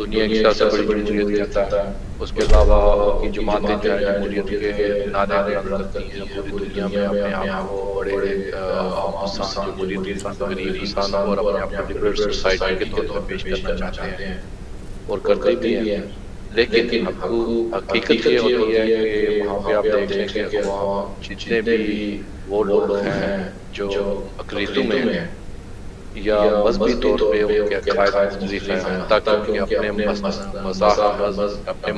دنیا کی سب سے بڑی جمہوریت کہتا ہے. اس کے علاوہ کی جماعتیں جو ہیں جمہوریت کے نعرے بلند کرتی ہیں پوری دنیا میں اپنے آپ کو بڑے عام پسند جمہوریت پسند غریب پسند اور اپنے آپ کو لبرل سوسائٹی کے طور پر پیش کرنا چاہتے ہیں اور کرتے بھی ہیں. لیکن حقیقت یہ ہوتی ہے کہ وہاں پہ آپ دیکھ لیں کہ وہاں جتنے بھی وہ لوگ ہیں جو اقلیتوں میں ہیں یا مذہبی طور پہ ان کے عقائد مختلف ہیں تاکہ ان کے اپنے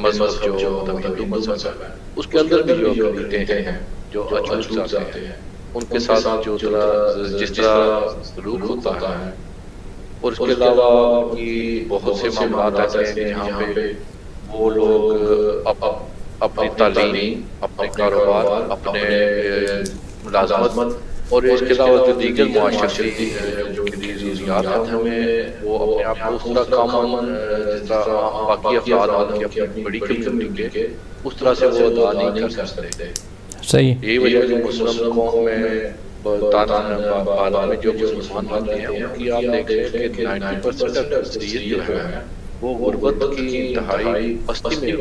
مذہب جو ہندو مذہب ہے اس کے اندر بھی جو اقلیتیں ہیں جو اچھوت جاتے ہیں ان کے ساتھ جس طرح سلوک ہوتا ہے. اور اس کے علاوہ کی بہت سے معاملات ایسے ہیں جہاں پہ وہ لوگ اپنی تعلیم اپنے کاروبار اپنے ملازمت اور اس کے علاوہ جو دیگر معاشرتی جو ضروریات ہیں ہمیں وہ اپنے آپ کو اس طرح کامن جس طرح باقی افراد کی اپنی بڑی کمیونٹی کے اس طرح سے وہ ادا نہیں کر سکتے. صحیح. یہی وجہ ہے کہ مسلم قوم میں عالم میں جو مسلمان رہتے ہیں ان کی آپ دیکھیں کہ 90% اکثریت جو ہے وہ غربت کی انتہائی پستی میں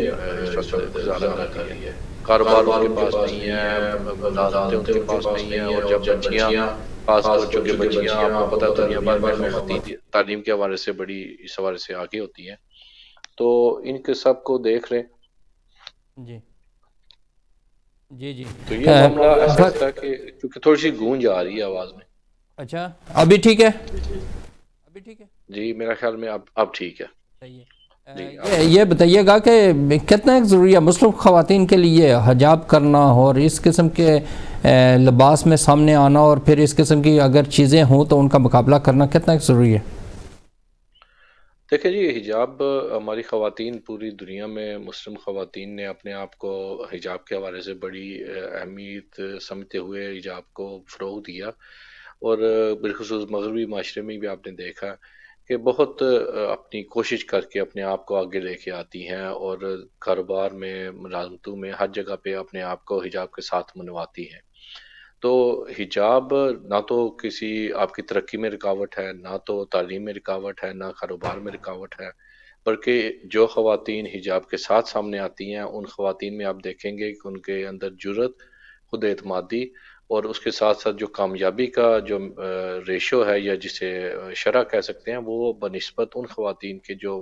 گزارا کرتی ہے. کاروبار ان کے پاس نہیں ہے, ملازمتیں ان کے پاس نہیں ہیں, اور جب بچیاں خاص طور چونکہ بچیاں آپ کو پتہ دنیا بھر میں خواتین تعلیم کے حوالے سے بڑی اس حوالے سے آگے ہوتی ہیں, تو ان کے سب کو دیکھ لیں. جی جی جی. تو یہ معاملہ ایسا ہوتا ہے کہ کیونکہ تھوڑی سی گونج آ رہی ہے آواز میں. اچھا ابھی ٹھیک ہے؟ ابھی ٹھیک ہے جی میرا خیال میں اب ٹھیک ہے. صحیح ہے. یہ بتائیے گا کہ کتنا ایک ضروری ہے مسلم خواتین کے لیے حجاب کرنا اور اس قسم کے لباس میں سامنے آنا اور پھر اس قسم کی اگر چیزیں ہوں تو ان کا مقابلہ کرنا کتنا ایک ضروری ہے؟ دیکھیں جی, حجاب ہماری خواتین پوری دنیا میں مسلم خواتین نے اپنے آپ کو حجاب کے حوالے سے بڑی اہمیت سمجھتے ہوئے حجاب کو فروغ دیا, اور بالخصوص مغربی معاشرے میں بھی آپ نے دیکھا کہ بہت اپنی کوشش کر کے اپنے آپ کو آگے لے کے آتی ہیں اور کاروبار میں ملازمتوں میں ہر جگہ پہ اپنے آپ کو حجاب کے ساتھ منواتی ہیں. تو حجاب نہ تو کسی آپ کی ترقی میں رکاوٹ ہے, نہ تو تعلیم میں رکاوٹ ہے, نہ کاروبار میں رکاوٹ ہے, بلکہ جو خواتین حجاب کے ساتھ سامنے آتی ہیں ان خواتین میں آپ دیکھیں گے کہ ان کے اندر جرأت, خود اعتمادی اور اس کے ساتھ ساتھ جو کامیابی کا جو ریشو ہے یا جسے شرح کہہ سکتے ہیں وہ بنسبت ان خواتین کے جو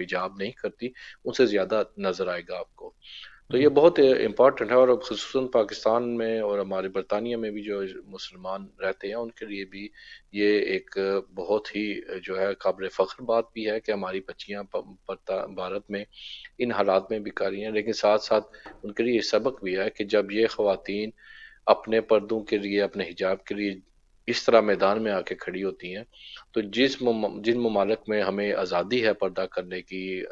حجاب نہیں کرتی ان سے زیادہ نظر آئے گا آپ کو. تو یہ بہت امپورٹنٹ ہے, اور خصوصاً پاکستان میں اور ہمارے برطانیہ میں بھی جو مسلمان رہتے ہیں ان کے لیے بھی یہ ایک بہت ہی جو ہے قابل فخر بات بھی ہے کہ ہماری بچیاں بھارت میں ان حالات میں بھی کر رہی ہیں, لیکن ساتھ ساتھ ان کے لیے یہ سبق بھی ہے کہ جب یہ خواتین اپنے پردوں کے لیے اپنے حجاب کے لیے اس طرح میدان میں آ کے کھڑی ہوتی ہیں تو جن ممالک میں ہمیں آزادی ہے پردہ کرنے کی,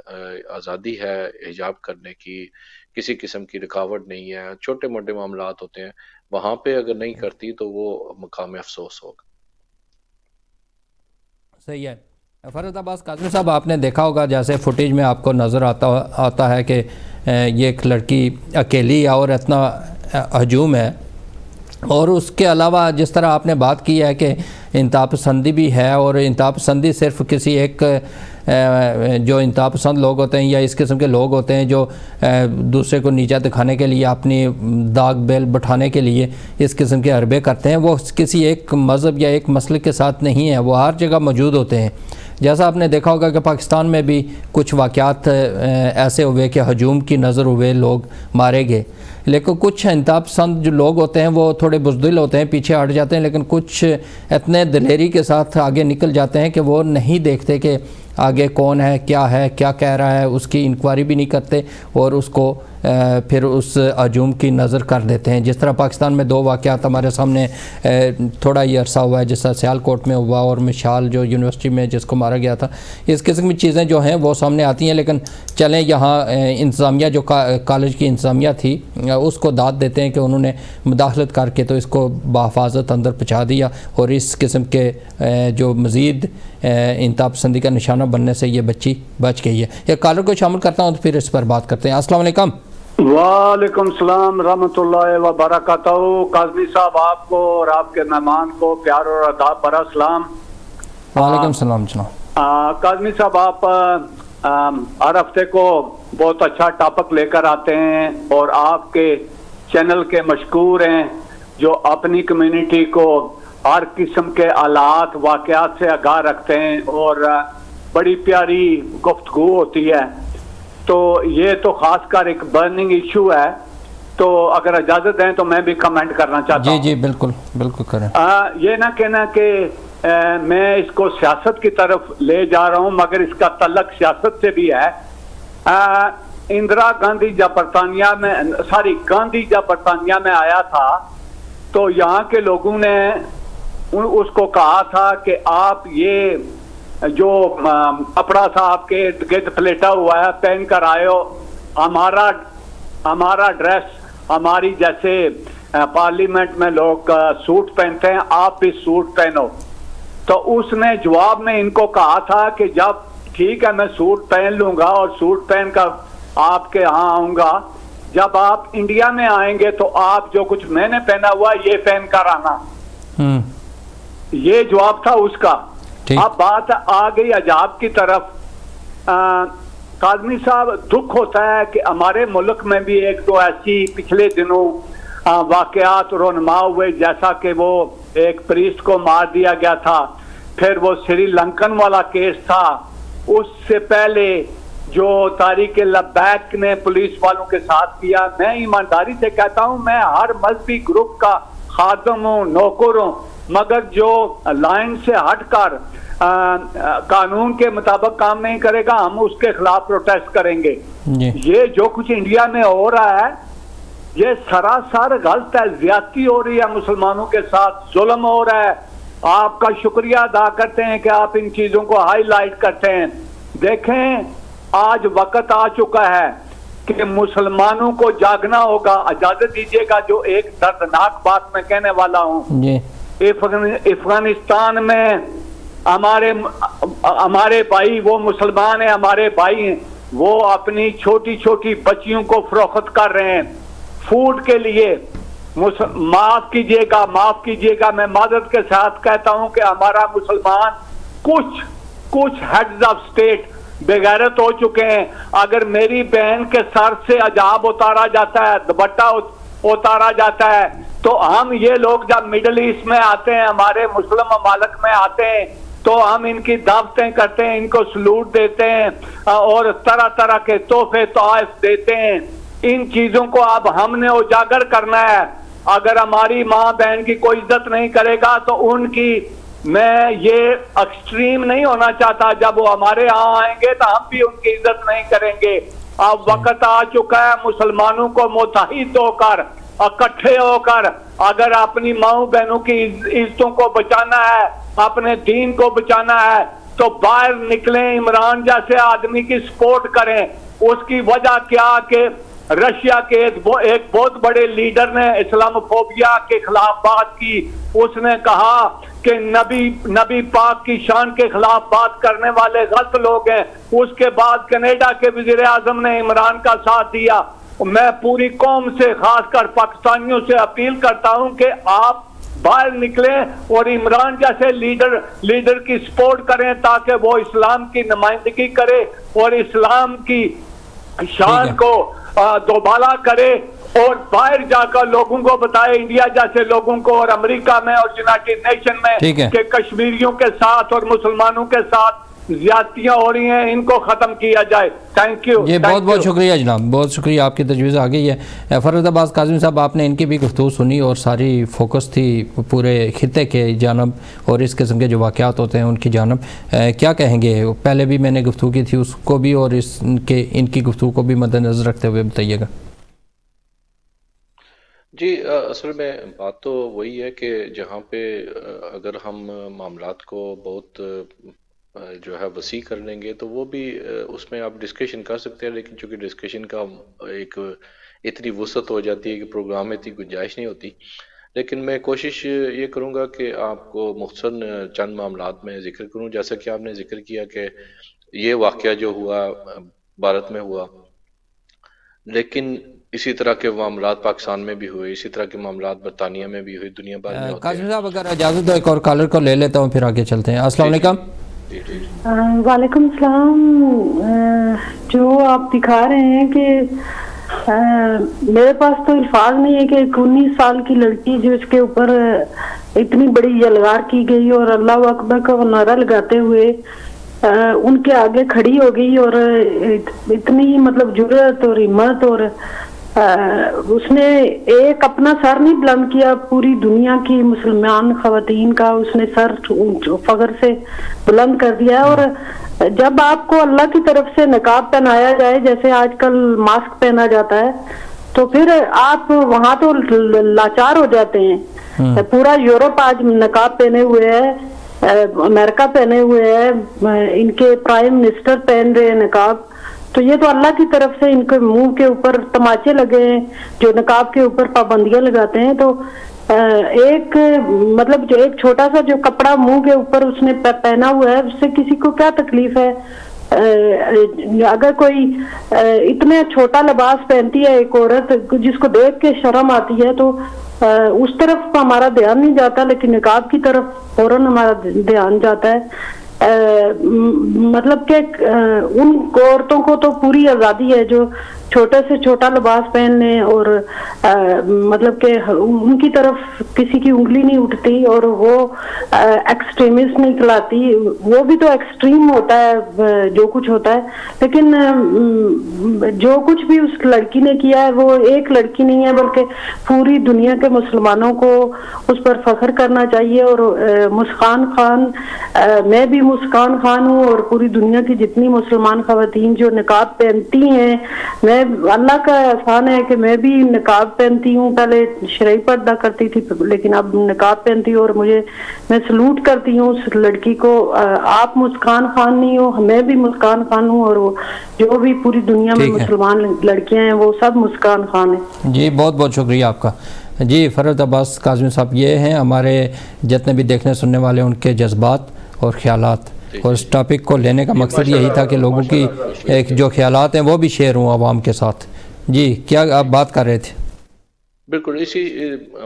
آزادی ہے حجاب کرنے کی, کسی قسم کی رکاوٹ نہیں ہے, چھوٹے موٹے معاملات ہوتے ہیں, وہاں پہ اگر نہیں کرتی تو وہ مقام افسوس ہوگا. صحیح ہے. فرحت عباس قاسمی صاحب, آپ نے دیکھا ہوگا جیسے فوٹیج میں آپ کو نظر آتا ہے کہ یہ ایک لڑکی اکیلی اور اتنا ہجوم ہے, اور اس کے علاوہ جس طرح آپ نے بات کی ہے کہ انتہا پسندی بھی ہے, اور انتہا پسندی صرف کسی ایک جو انتہا پسند لوگ ہوتے ہیں یا اس قسم کے لوگ ہوتے ہیں جو دوسرے کو نیچا دکھانے کے لیے اپنی داغ بیل بٹھانے کے لیے اس قسم کے حربے کرتے ہیں, وہ کسی ایک مذہب یا ایک مسلک کے ساتھ نہیں ہیں, وہ ہر جگہ موجود ہوتے ہیں. جیسا آپ نے دیکھا ہوگا کہ پاکستان میں بھی کچھ واقعات ایسے ہوئے کہ ہجوم کی نظر ہوئے, لوگ مارے گئے, لیکن کچھ انتہا پسند جو لوگ ہوتے ہیں وہ تھوڑے بزدل ہوتے ہیں, پیچھے ہٹ جاتے ہیں, لیکن کچھ اتنے دلیری کے ساتھ آگے نکل جاتے ہیں کہ وہ نہیں دیکھتے کہ آگے کون ہے, کیا کہہ رہا ہے, اس کی انکوائری بھی نہیں کرتے اور اس کو پھر اس ہجوم کی نظر کر دیتے ہیں. جس طرح پاکستان میں 2 واقعات ہمارے سامنے تھوڑا ہی عرصہ ہوا ہے, جس طرح سیالکوٹ میں ہوا اور مشال جو یونیورسٹی میں جس کو مارا گیا تھا. اس قسم کی چیزیں جو ہیں وہ سامنے آتی ہیں, لیکن چلیں یہاں انتظامیہ جو کالج کی انتظامیہ تھی اس کو داد دیتے ہیں کہ انہوں نے مداخلت کر کے تو اس کو بحفاظت اندر پہنچا دیا, اور اس قسم کے جو مزید انتہا پسندی کا نشانہ بننے سے یہ بچی بچ گئی ہے. ایک کالر کو شامل کرتا ہوں تو پھر اس پر بات کرتے ہیں. السلام علیکم. وعلیکم السلام رحمۃ اللہ وبرکاتہ. قاضی صاحب آپ کو اور آپ کے مہمان کو پیار اور ادب برا سلام. وعلیکم السلام جناب. قاضی صاحب آپ ہر ہفتے کو بہت اچھا ٹاپک لے کر آتے ہیں اور آپ کے چینل کے مشکور ہیں جو اپنی کمیونٹی کو ہر قسم کے حالات واقعات سے آگاہ رکھتے ہیں اور بڑی پیاری گفتگو ہوتی ہے. تو یہ تو خاص کر ایک برننگ ایشو ہے, تو اگر اجازت دیں تو میں بھی کمنٹ کرنا چاہتا ہوں. جی بالکل بالکل کریں. یہ نہ کہنا کہ میں اس کو سیاست کی طرف لے جا رہا ہوں, مگر اس کا تعلق سیاست سے بھی ہے. اندرا گاندھی جب گاندھی جب برطانیہ میں آیا تھا تو یہاں کے لوگوں نے اس کو کہا تھا کہ آپ یہ جو کپڑا تھا آپ کے ارد گرد پلیٹا ہوا ہے پہن کر آئے ہو, ہمارا ڈریس ہماری جیسے پارلیمنٹ میں لوگ سوٹ پہنتے ہیں, آپ بھی سوٹ پہنو. تو اس نے جواب میں ان کو کہا تھا کہ جب ٹھیک ہے میں سوٹ پہن لوں گا اور سوٹ پہن کر آپ کے ہاں آؤں گا, جب آپ انڈیا میں آئیں گے تو آپ جو کچھ میں نے پہنا ہوا یہ پہن کر آنا. یہ جواب تھا اس کا. اب بات آ گئی عجاب کی طرف. کاظمی صاحب, دکھ ہوتا ہے کہ ہمارے ملک میں بھی ایک دو ایسی پچھلے دنوں واقعات رونما ہوئے, جیسا کہ وہ ایک پریسٹ کو مار دیا گیا تھا, پھر وہ سری لنکن والا کیس تھا, اس سے پہلے جو تحریک لبیک نے پولیس والوں کے ساتھ کیا. میں ایمانداری سے کہتا ہوں میں ہر مذہبی گروپ کا خادم ہوں, نوکر ہوں, مگر جو لائن سے ہٹ کر قانون کے مطابق کام نہیں کرے گا ہم اس کے خلاف پروٹیسٹ کریں گے. یہ جو کچھ انڈیا میں ہو رہا ہے یہ سراسر غلط ہے, زیادتی ہو رہی ہے مسلمانوں کے ساتھ, ظلم ہو رہا ہے. آپ کا شکریہ ادا کرتے ہیں کہ آپ ان چیزوں کو ہائی لائٹ کرتے ہیں. دیکھیں آج وقت آ چکا ہے کہ مسلمانوں کو جاگنا ہوگا. اجازت دیجیے گا جو ایک دردناک بات میں کہنے والا ہوں. افغانستان میں ہمارے بھائی, وہ مسلمان ہیں ہمارے بھائی ہیں, وہ اپنی چھوٹی چھوٹی بچیوں کو فروخت کر رہے ہیں فوڈ کے لیے. معاف کیجیے گا میں معذرت کے ساتھ کہتا ہوں کہ ہمارا مسلمان کچھ ہیڈز آف اسٹیٹ بغیرت ہو چکے ہیں. اگر میری بہن کے سر سے حجاب اتارا جاتا ہے, دوپٹہ اتارا جاتا ہے, تو ہم یہ لوگ جب مڈل ایسٹ میں آتے ہیں, ہمارے مسلم ممالک میں آتے ہیں, تو ہم ان کی دعوتیں کرتے ہیں, ان کو سلوٹ دیتے ہیں اور طرح طرح کے تحفے تحائف دیتے ہیں. ان چیزوں کو اب ہم نے اجاگر کرنا ہے. اگر ہماری ماں بہن کی کوئی عزت نہیں کرے گا تو ان کی, میں یہ ایکسٹریم نہیں ہونا چاہتا, جب وہ ہمارے ہاں آئیں گے تو ہم بھی ان کی عزت نہیں کریں گے. اب وقت آ چکا ہے مسلمانوں کو متحد ہو کر, اکٹھے ہو کر, اگر اپنی ماؤں بہنوں کی عزتوں کو بچانا ہے, اپنے دین کو بچانا ہے, تو باہر نکلیں, عمران جیسے آدمی کی سپورٹ کریں. اس کی وجہ کیا کہ رشیا کے ایک بہت بڑے لیڈر نے اسلاموفوبیا کے خلاف بات کی. اس نے کہا کہ نبی پاک کی شان کے خلاف بات کرنے والے غلط لوگ ہیں. اس کے بعد کینیڈا کے وزیر اعظم نے عمران کا ساتھ دیا. میں پوری قوم سے, خاص کر پاکستانیوں سے اپیل کرتا ہوں کہ آپ باہر نکلیں اور عمران جیسے لیڈر کی سپورٹ کریں, تاکہ وہ اسلام کی نمائندگی کرے اور اسلام کی شان کو دوبالا کرے, اور باہر جا کر لوگوں کو بتائے, انڈیا جیسے لوگوں کو اور امریکہ میں اور یونائٹڈ نیشن میں, کہ کشمیریوں کے ساتھ اور مسلمانوں کے ساتھ زیادتیاں ہو رہی ہیں, ان کو ختم کیا جائے. Thank you. یہ بہت شکریہ جناب, بہت شکریہ, آپ کی تجویز آ گئی ہے. فرید عباس کاظمی صاحب, آپ نے ان کی بھی گفتگو سنی اور ساری فوکس تھی پورے خطے کے جانب اور اس قسم کے جو واقعات ہوتے ہیں ان کی جانب. کیا کہیں گے؟ پہلے بھی میں نے گفتگو کی تھی اس کو بھی, اور ان کی گفتگو کو بھی مد نظر رکھتے ہوئے بتائیے گا. جی, اصل میں بات تو وہی ہے کہ جہاں پہ اگر ہم معاملات کو بہت جو ہے وسیع کر لیں گے تو وہ بھی اس میں آپ ڈسکشن کر سکتے ہیں, لیکن چونکہ ڈسکشن کا ایک اتنی وسعت ہو جاتی ہے کہ پروگرام میں اتنی گنجائش نہیں ہوتی. لیکن میں کوشش یہ کروں گا کہ آپ کو مختصر چند معاملات میں ذکر کروں. جیسا کہ آپ نے ذکر کیا کہ یہ واقعہ جو ہوا بھارت میں ہوا, لیکن اسی طرح کے معاملات پاکستان میں بھی ہوئے, اسی طرح کے معاملات برطانیہ میں بھی ہوئے, دنیا بھر میں ہوتے ہیں. قاسم صاحب اگر اجازت ہو ایک اور کالر کو لے لیتا ہوں پھر آگے چلتے ہیں. السلام علیکم. وعلیکم السلام. جو آپ دکھا رہے ہیں کہ میرے پاس تو الفاظ نہیں ہے کہ ایک 19 سال کی لڑکی جو اس کے اوپر اتنی بڑی یلغار کی گئی اور اللہ اکبر کا نعرہ لگاتے ہوئے ان کے آگے کھڑی ہو گئی اور اتنی مطلب جرأت اور ہمت اور اس نے ایک اپنا سر نہیں بلند کیا، پوری دنیا کی مسلمان خواتین کا اس نے سر فخر سے بلند کر دیا. اور جب آپ کو اللہ کی طرف سے نقاب پہنایا جائے جیسے آج کل ماسک پہنا جاتا ہے تو پھر آپ وہاں تو لاچار ہو جاتے ہیں. پورا یورپ آج نقاب پہنے ہوئے ہے، امریکہ پہنے ہوئے ہے، ان کے پرائم منسٹر پہن رہے ہیں نقاب. تو یہ تو اللہ کی طرف سے ان کے منہ کے اوپر تماچے لگے ہیں جو نقاب کے اوپر پابندیاں لگاتے ہیں. تو ایک مطلب جو ایک چھوٹا سا جو کپڑا منہ کے اوپر اس نے پہنا ہوا ہے اس سے کسی کو کیا تکلیف ہے؟ اگر کوئی اتنا چھوٹا لباس پہنتی ہے ایک عورت جس کو دیکھ کے شرم آتی ہے تو اس طرف ہمارا دھیان نہیں جاتا، لیکن نقاب کی طرف فوراً ہمارا دھیان جاتا ہے. مطلب کہ ان عورتوں کو تو پوری آزادی ہے جو چھوٹے سے چھوٹا لباس پہن لیں اور مطلب کہ ان کی طرف کسی کی انگلی نہیں اٹھتی اور وہ ایکسٹریمسٹ نہیں کہلاتی. وہ بھی تو ایکسٹریم ہوتا ہے جو کچھ ہوتا ہے، لیکن جو کچھ بھی اس لڑکی نے کیا ہے وہ ایک لڑکی نہیں ہے بلکہ پوری دنیا کے مسلمانوں کو اس پر فخر کرنا چاہیے. اور مسکان خان، میں بھی مسکان خان ہوں اور پوری دنیا کی جتنی مسلمان خواتین جو نقاب پہنتی ہیں، میں اللہ کا احسان ہے کہ میں بھی نقاب پہنتی ہوں. پہلے شرعی پردہ کرتی تھی لیکن اب نقاب پہنتی ہوں اور میں سلوٹ کرتی ہوں اس لڑکی کو. آپ مسکان خان نہیں ہو، میں بھی مسکان خان ہوں اور جو بھی پوری دنیا میں مسلمان لڑکیاں ہیں وہ سب مسکان خان ہیں. جی بہت بہت شکریہ آپ کا. جی فرحت عباس کاظمی صاحب، یہ ہیں ہمارے جتنے بھی دیکھنے سننے والے ان کے جذبات اور خیالات، اور اس ٹاپک کو لینے کا مقصد یہی تھا کہ لوگوں کی ایک جو خیالات ہیں وہ بھی شیئر ہوں عوام کے ساتھ. جی کیا آپ بات کر رہے تھے؟ بالکل اسی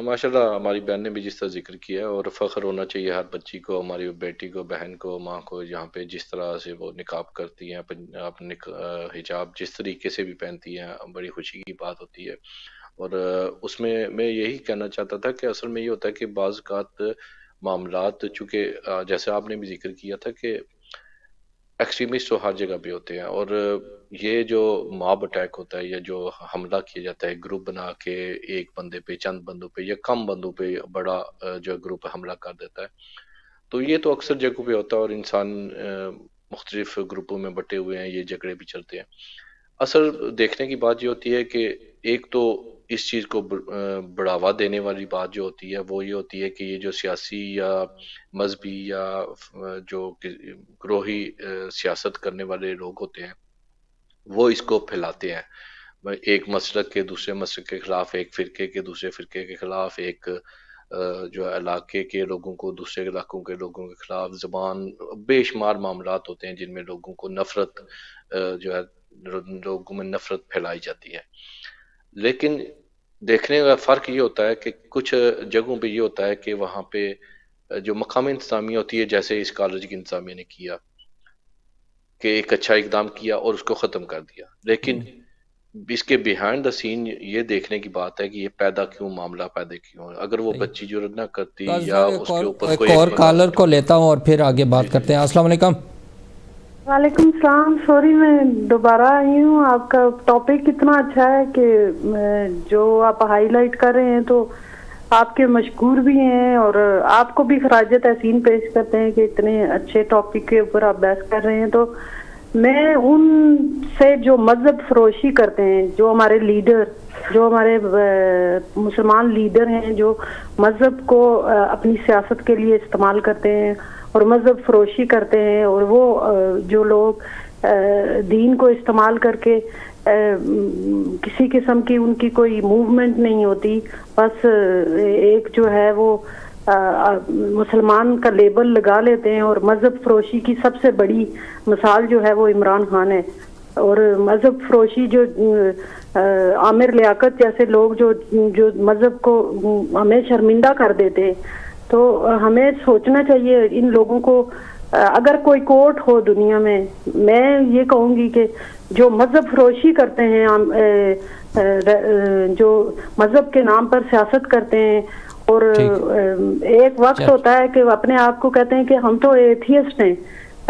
ماشاءاللہ ہماری بہن نے بھی جس طرح ذکر کیا ہے، اور فخر ہونا چاہیے ہر بچی کو، ہماری بیٹی کو، بہن کو، ماں کو، یہاں پہ جس طرح سے وہ نقاب کرتی ہیں، اپنے حجاب جس طریقے سے بھی پہنتی ہیں، بڑی خوشی کی بات ہوتی ہے. اور اس میں یہی کہنا چاہتا تھا کہ اصل میں یہ ہوتا ہے کہ بعض اوقات معاملات، چونکہ جیسے آپ نے بھی ذکر کیا تھا کہ ایکسٹریمسٹ تو ہر جگہ پہ ہوتے ہیں، اور یہ جو ماب اٹیک ہوتا ہے یا جو حملہ کیا جاتا ہے گروپ بنا کے ایک بندے پہ، چند بندوں پہ یا کم بندوں پہ بڑا جو گروپ حملہ کر دیتا ہے، تو یہ تو اکثر جگہوں پہ ہوتا ہے اور انسان مختلف گروپوں میں بٹے ہوئے ہیں، یہ جھگڑے بھی چلتے ہیں. اصل دیکھنے کی بات یہ ہوتی ہے کہ ایک تو اس چیز کو بڑھاوا دینے والی بات جو ہوتی ہے وہ یہ ہوتی ہے کہ یہ جو سیاسی یا مذہبی یا جو گروہی سیاست کرنے والے لوگ ہوتے ہیں وہ اس کو پھیلاتے ہیں، ایک مسلک کے دوسرے مسلک کے خلاف، ایک فرقے کے دوسرے فرقے کے خلاف، ایک جو علاقے کے لوگوں کو دوسرے علاقوں کے لوگوں کے خلاف. زبان بے شمار معاملات ہوتے ہیں جن میں لوگوں کو نفرت جو ہے لوگوں میں نفرت پھیلائی جاتی ہے. لیکن دیکھنے کا فرق یہ ہوتا ہے کہ کچھ جگہوں پہ یہ ہوتا ہے کہ وہاں پہ جو مقامی انتظامیہ ہوتی ہے، جیسے اس کالج کی انتظامیہ نے کیا کہ ایک اچھا اقدام کیا اور اس کو ختم کر دیا، لیکن اس کے بیہائنڈ دا سین یہ دیکھنے کی بات ہے کہ یہ معاملہ پیدا کیوں ہے. اگر وہ بچی جرأت نہ کرتی یا اس کے اوپر کوئی ایک اور کالر کو لیتا ہوں اور پھر آگے بات کرتے ہیں. السلام علیکم. وعلیکم السلام. سوری میں دوبارہ آئی ہوں. آپ کا ٹاپک اتنا اچھا ہے کہ جو آپ ہائی لائٹ کر رہے ہیں تو آپ کے مشکور بھی ہیں اور آپ کو بھی خراج تحسین پیش کرتے ہیں کہ اتنے اچھے ٹاپک کے اوپر آپ بحث کر رہے ہیں. تو میں ان سے جو مذہب فروشی کرتے ہیں، جو ہمارے لیڈر، جو ہمارے مسلمان لیڈر ہیں جو مذہب کو اپنی سیاست کے لیے استعمال کرتے ہیں اور مذہب فروشی کرتے ہیں، اور وہ جو لوگ دین کو استعمال کر کے کسی قسم کی ان کی کوئی موومنٹ نہیں ہوتی، بس ایک جو ہے وہ مسلمان کا لیبل لگا لیتے ہیں. اور مذہب فروشی کی سب سے بڑی مثال جو ہے وہ عمران خان ہے. اور مذہب فروشی جو عامر لیاقت جیسے لوگ جو مذہب کو ہمیں شرمندہ کر دیتے ہیں، تو ہمیں سوچنا چاہیے ان لوگوں کو اگر کوئی کورٹ ہو دنیا میں یہ کہوں گی کہ جو مذہب فروشی کرتے ہیں، جو مذہب کے نام پر سیاست کرتے ہیں، اور ایک وقت ہوتا ہے کہ وہ اپنے آپ کو کہتے ہیں کہ ہم تو ایتھیسٹ ہیں.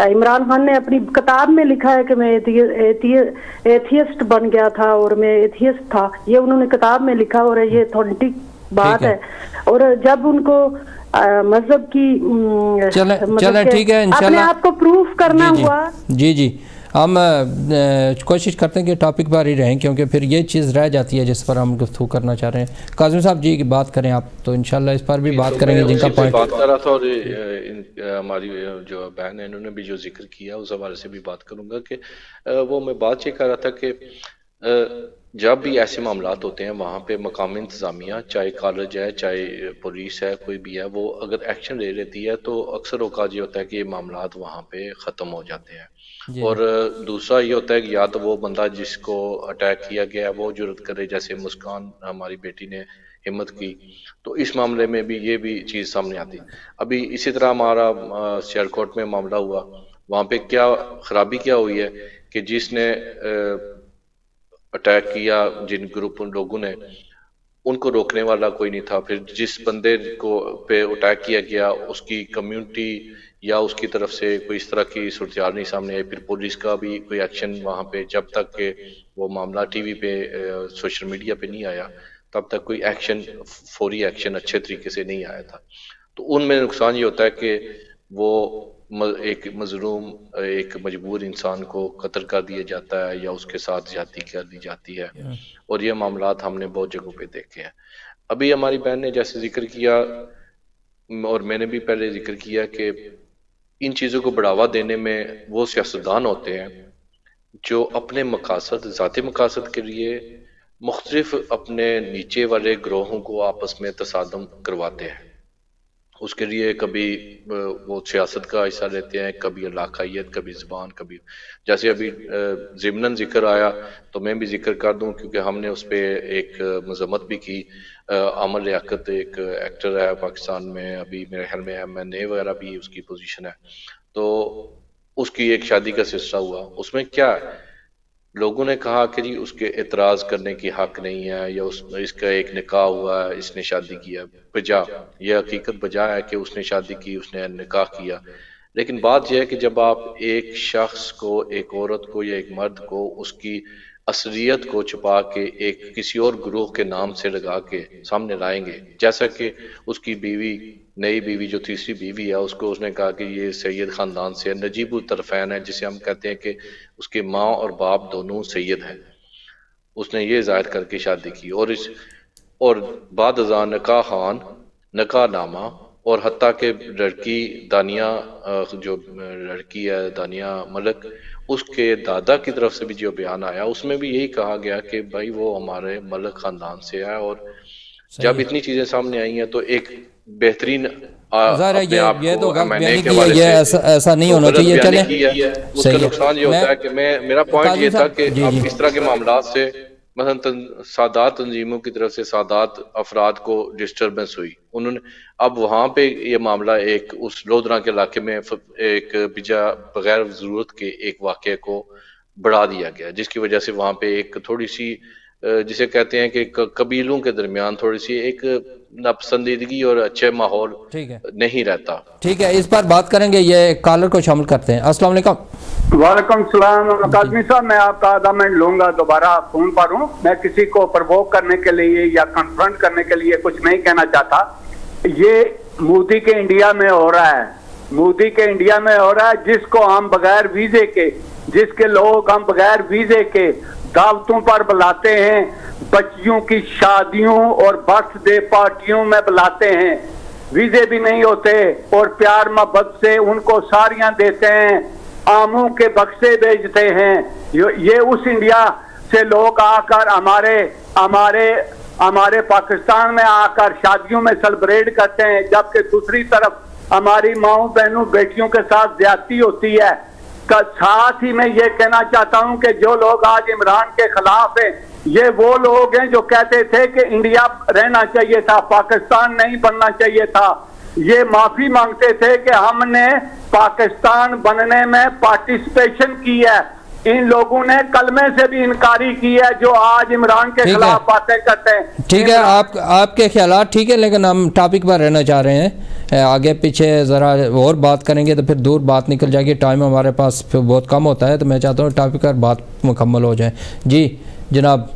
عمران خان نے اپنی کتاب میں لکھا ہے کہ میں ایتھیسٹ بن گیا تھا اور میں ایتھیسٹ تھا. یہ انہوں نے کتاب میں لکھا اور یہ اتھینٹک بات ہے. اور جب ان کو مذہب کی ٹھیک ہے اپنے آپ کو پروف کرنا ہوا. جی ہم کوشش کرتے ہیں کہ ٹاپک پر ہی رہیں، کیونکہ پھر یہ چیز رہ جاتی ہے جس پر ہم گفتگو کرنا چاہ رہے ہیں. کاظم صاحب جی کی بات کریں آپ، تو انشاءاللہ اس پر بھی بات کریں گے جن کا پوائنٹ بات کر رہا تھا. اور ہماری جو بہن ہے انہوں نے بھی جو ذکر کیا اس حوالے سے بھی بات کروں گا کہ وہ میں بات یہ کر رہا تھا کہ جب بھی ایسے معاملات ہوتے ہیں وہاں پہ مقامی انتظامیہ، چاہے کالج ہے چاہے پولیس ہے کوئی بھی ہے، وہ اگر ایکشن لے لیتی ہے تو اکثر اوقات یہ ہوتا ہے کہ یہ معاملات وہاں پہ ختم ہو جاتے ہیں. اور دوسرا یہ ہوتا ہے کہ یا تو وہ بندہ جس کو اٹیک کیا گیا ہے وہ جرأت کرے، جیسے مسکان ہماری بیٹی نے ہمت کی، تو اس معاملے میں بھی یہ بھی چیز سامنے آتی. ابھی اسی طرح ہمارا سیالکوٹ میں معاملہ ہوا، وہاں پہ کیا خرابی کیا ہوئی ہے کہ جس نے اٹیک کیا، جن گروپ لوگوں نے، ان کو روکنے والا کوئی نہیں تھا. پھر جس بندے کو پہ اٹیک کیا گیا اس کی کمیونٹی یا اس کی طرف سے کوئی اس طرح کی صورتحال نہیں سامنے آئی. پھر پولیس کا بھی کوئی ایکشن وہاں پہ، جب تک کہ وہ معاملہ ٹی وی پہ سوشل میڈیا پہ نہیں آیا تب تک کوئی ایکشن، فوری ایکشن اچھے طریقے سے نہیں آیا تھا. تو ان میں نقصان یہ ہوتا ہے کہ وہ ایک مظلوم، ایک مجبور انسان کو قتل کر دیا جاتا ہے یا اس کے ساتھ زیادتی کر دی جاتی ہے. اور یہ معاملات ہم نے بہت جگہوں پہ دیکھے ہیں. ابھی ہماری بہن نے جیسے ذکر کیا اور میں نے بھی پہلے ذکر کیا کہ ان چیزوں کو بڑھاوا دینے میں وہ سیاستدان ہوتے ہیں جو اپنے مقاصد، ذاتی مقاصد کے لیے مختلف اپنے نیچے والے گروہوں کو آپس میں تصادم کرواتے ہیں. اس کے لیے کبھی وہ سیاست کا حصہ لیتے ہیں، کبھی علاقائیت، کبھی زبان، کبھی جیسے ابھی ضمناً ذکر آیا تو میں بھی ذکر کر دوں کیونکہ ہم نے اس پہ ایک مذمت بھی کی. عامر لیاقت ایک ایکٹر ہے پاکستان میں، ابھی میرے خیال میں MNA وغیرہ بھی اس کی پوزیشن ہے. تو اس کی ایک شادی کا سلسلہ ہوا، اس میں کیا ہے، لوگوں نے کہا کہ جی اس کے اعتراض کرنے کی حق نہیں ہے، یا اس کا ایک نکاح ہوا ہے، اس نے شادی کیا. بجا یہ حقیقت بجا ہے کہ اس نے شادی کی، اس نے نکاح کیا. لیکن بات یہ ہے کہ جب آپ ایک شخص کو، ایک عورت کو یا ایک مرد کو اس کی اصلیت کو چھپا کے ایک کسی اور گروہ کے نام سے لگا کے سامنے لائیں گے، جیسا کہ اس کی بیوی، نئی بیوی جو تیسری بیوی ہے، اس کو اس نے کہا کہ یہ سید خاندان سے نجیب الطرفین ہے، جسے ہم کہتے ہیں کہ اس کے ماں اور باپ دونوں سید ہیں. اس نے یہ ظاہر کر کے شادی کی اور بعد ازاں نکاح خان، نکاح نامہ، اور حتیٰ کہ لڑکی دانیہ، جو لڑکی ہے دانیہ ملک، اس کے دادا کی طرف سے بھی جو بیان آیا اس میں بھی یہی کہا گیا کہ بھائی وہ ہمارے ملک خاندان سے ہے. اور جب اتنی چیزیں سامنے آئی ہیں تو ایک بہترین ظاہر ہے یہ تو غلط بیانی کی ہے، یہ ایسا نہیں ہونا چاہیے. چلیں اس کا نقصان یہ ہوتا ہے کہ میرا پوائنٹ یہ تھا کہ اب اس طرح کے معاملات سے مثلا سادات تنظیموں کی طرف سے سادات افراد کو ڈسٹربنس ہوئی، انہوں نے اب وہاں پہ یہ معاملہ ایک اس لودھرا کے علاقے میں ایک بغیر ضرورت کے ایک واقعے کو بڑھا دیا گیا، جس کی وجہ سے وہاں پہ ایک تھوڑی سی جسے کہتے ہیں کہ قبیلوں کے درمیان تھوڑی سی ایک ناپسندیدگی اور اچھے ماحول نہیں رہتا. ٹھیک ہے، اس پر بات کریں گے. یہ کالر کو شامل کرتے ہیں. السلام علیکم. وعلیکم السلام. قاسمی صاحب میں آپ کا آدھا منٹ لوں گا، دوبارہ فون پر ہوں. میں کسی کو پرووک کرنے کے لیے یا کنفرنٹ کرنے کے لیے کچھ نہیں کہنا چاہتا. یہ مودی کے انڈیا میں ہو رہا ہے، مودی کے انڈیا میں ہو رہا ہے، جس کو ہم بغیر ویزے کے، جس کے لوگ ہم بغیر ویزے کے دعوتوں پر بلاتے ہیں، بچیوں کی شادیوں اور برتھ ڈے پارٹیوں میں بلاتے ہیں، ویزے بھی نہیں ہوتے، اور پیار محبت سے ان کو ساریاں دیتے ہیں، آموں کے بکسے بیچتے ہیں. یہ اس انڈیا سے لوگ آ کر ہمارے پاکستان میں آ کر شادیوں میں سیلیبریٹ کرتے ہیں، جبکہ دوسری طرف ہماری ماؤں بہنوں بیٹیوں کے ساتھ زیادتی ہوتی ہے. ساتھ ہی میں یہ کہنا چاہتا ہوں کہ جو لوگ آج عمران کے خلاف ہیں، یہ وہ لوگ ہیں جو کہتے تھے کہ انڈیا رہنا چاہیے تھا، پاکستان نہیں بننا چاہیے تھا. یہ معافی مانگتے تھے کہ ہم نے پاکستان بننے میں پارٹیسپیشن کی ہے. ان لوگوں نے کلمے سے بھی انکاری کی ہے جو آج عمران کے خلاف باتیں کرتے ہیں. ٹھیک ہے, آپ کے خیالات ٹھیک ہے, لیکن ہم ٹاپک پر رہنا چاہ رہے ہیں. آگے پیچھے ذرا اور بات کریں گے تو پھر دور بات نکل جائے گی, ٹائم ہمارے پاس بہت کم ہوتا ہے, تو میں چاہتا ہوں ٹاپک پر بات مکمل ہو جائے. جی جناب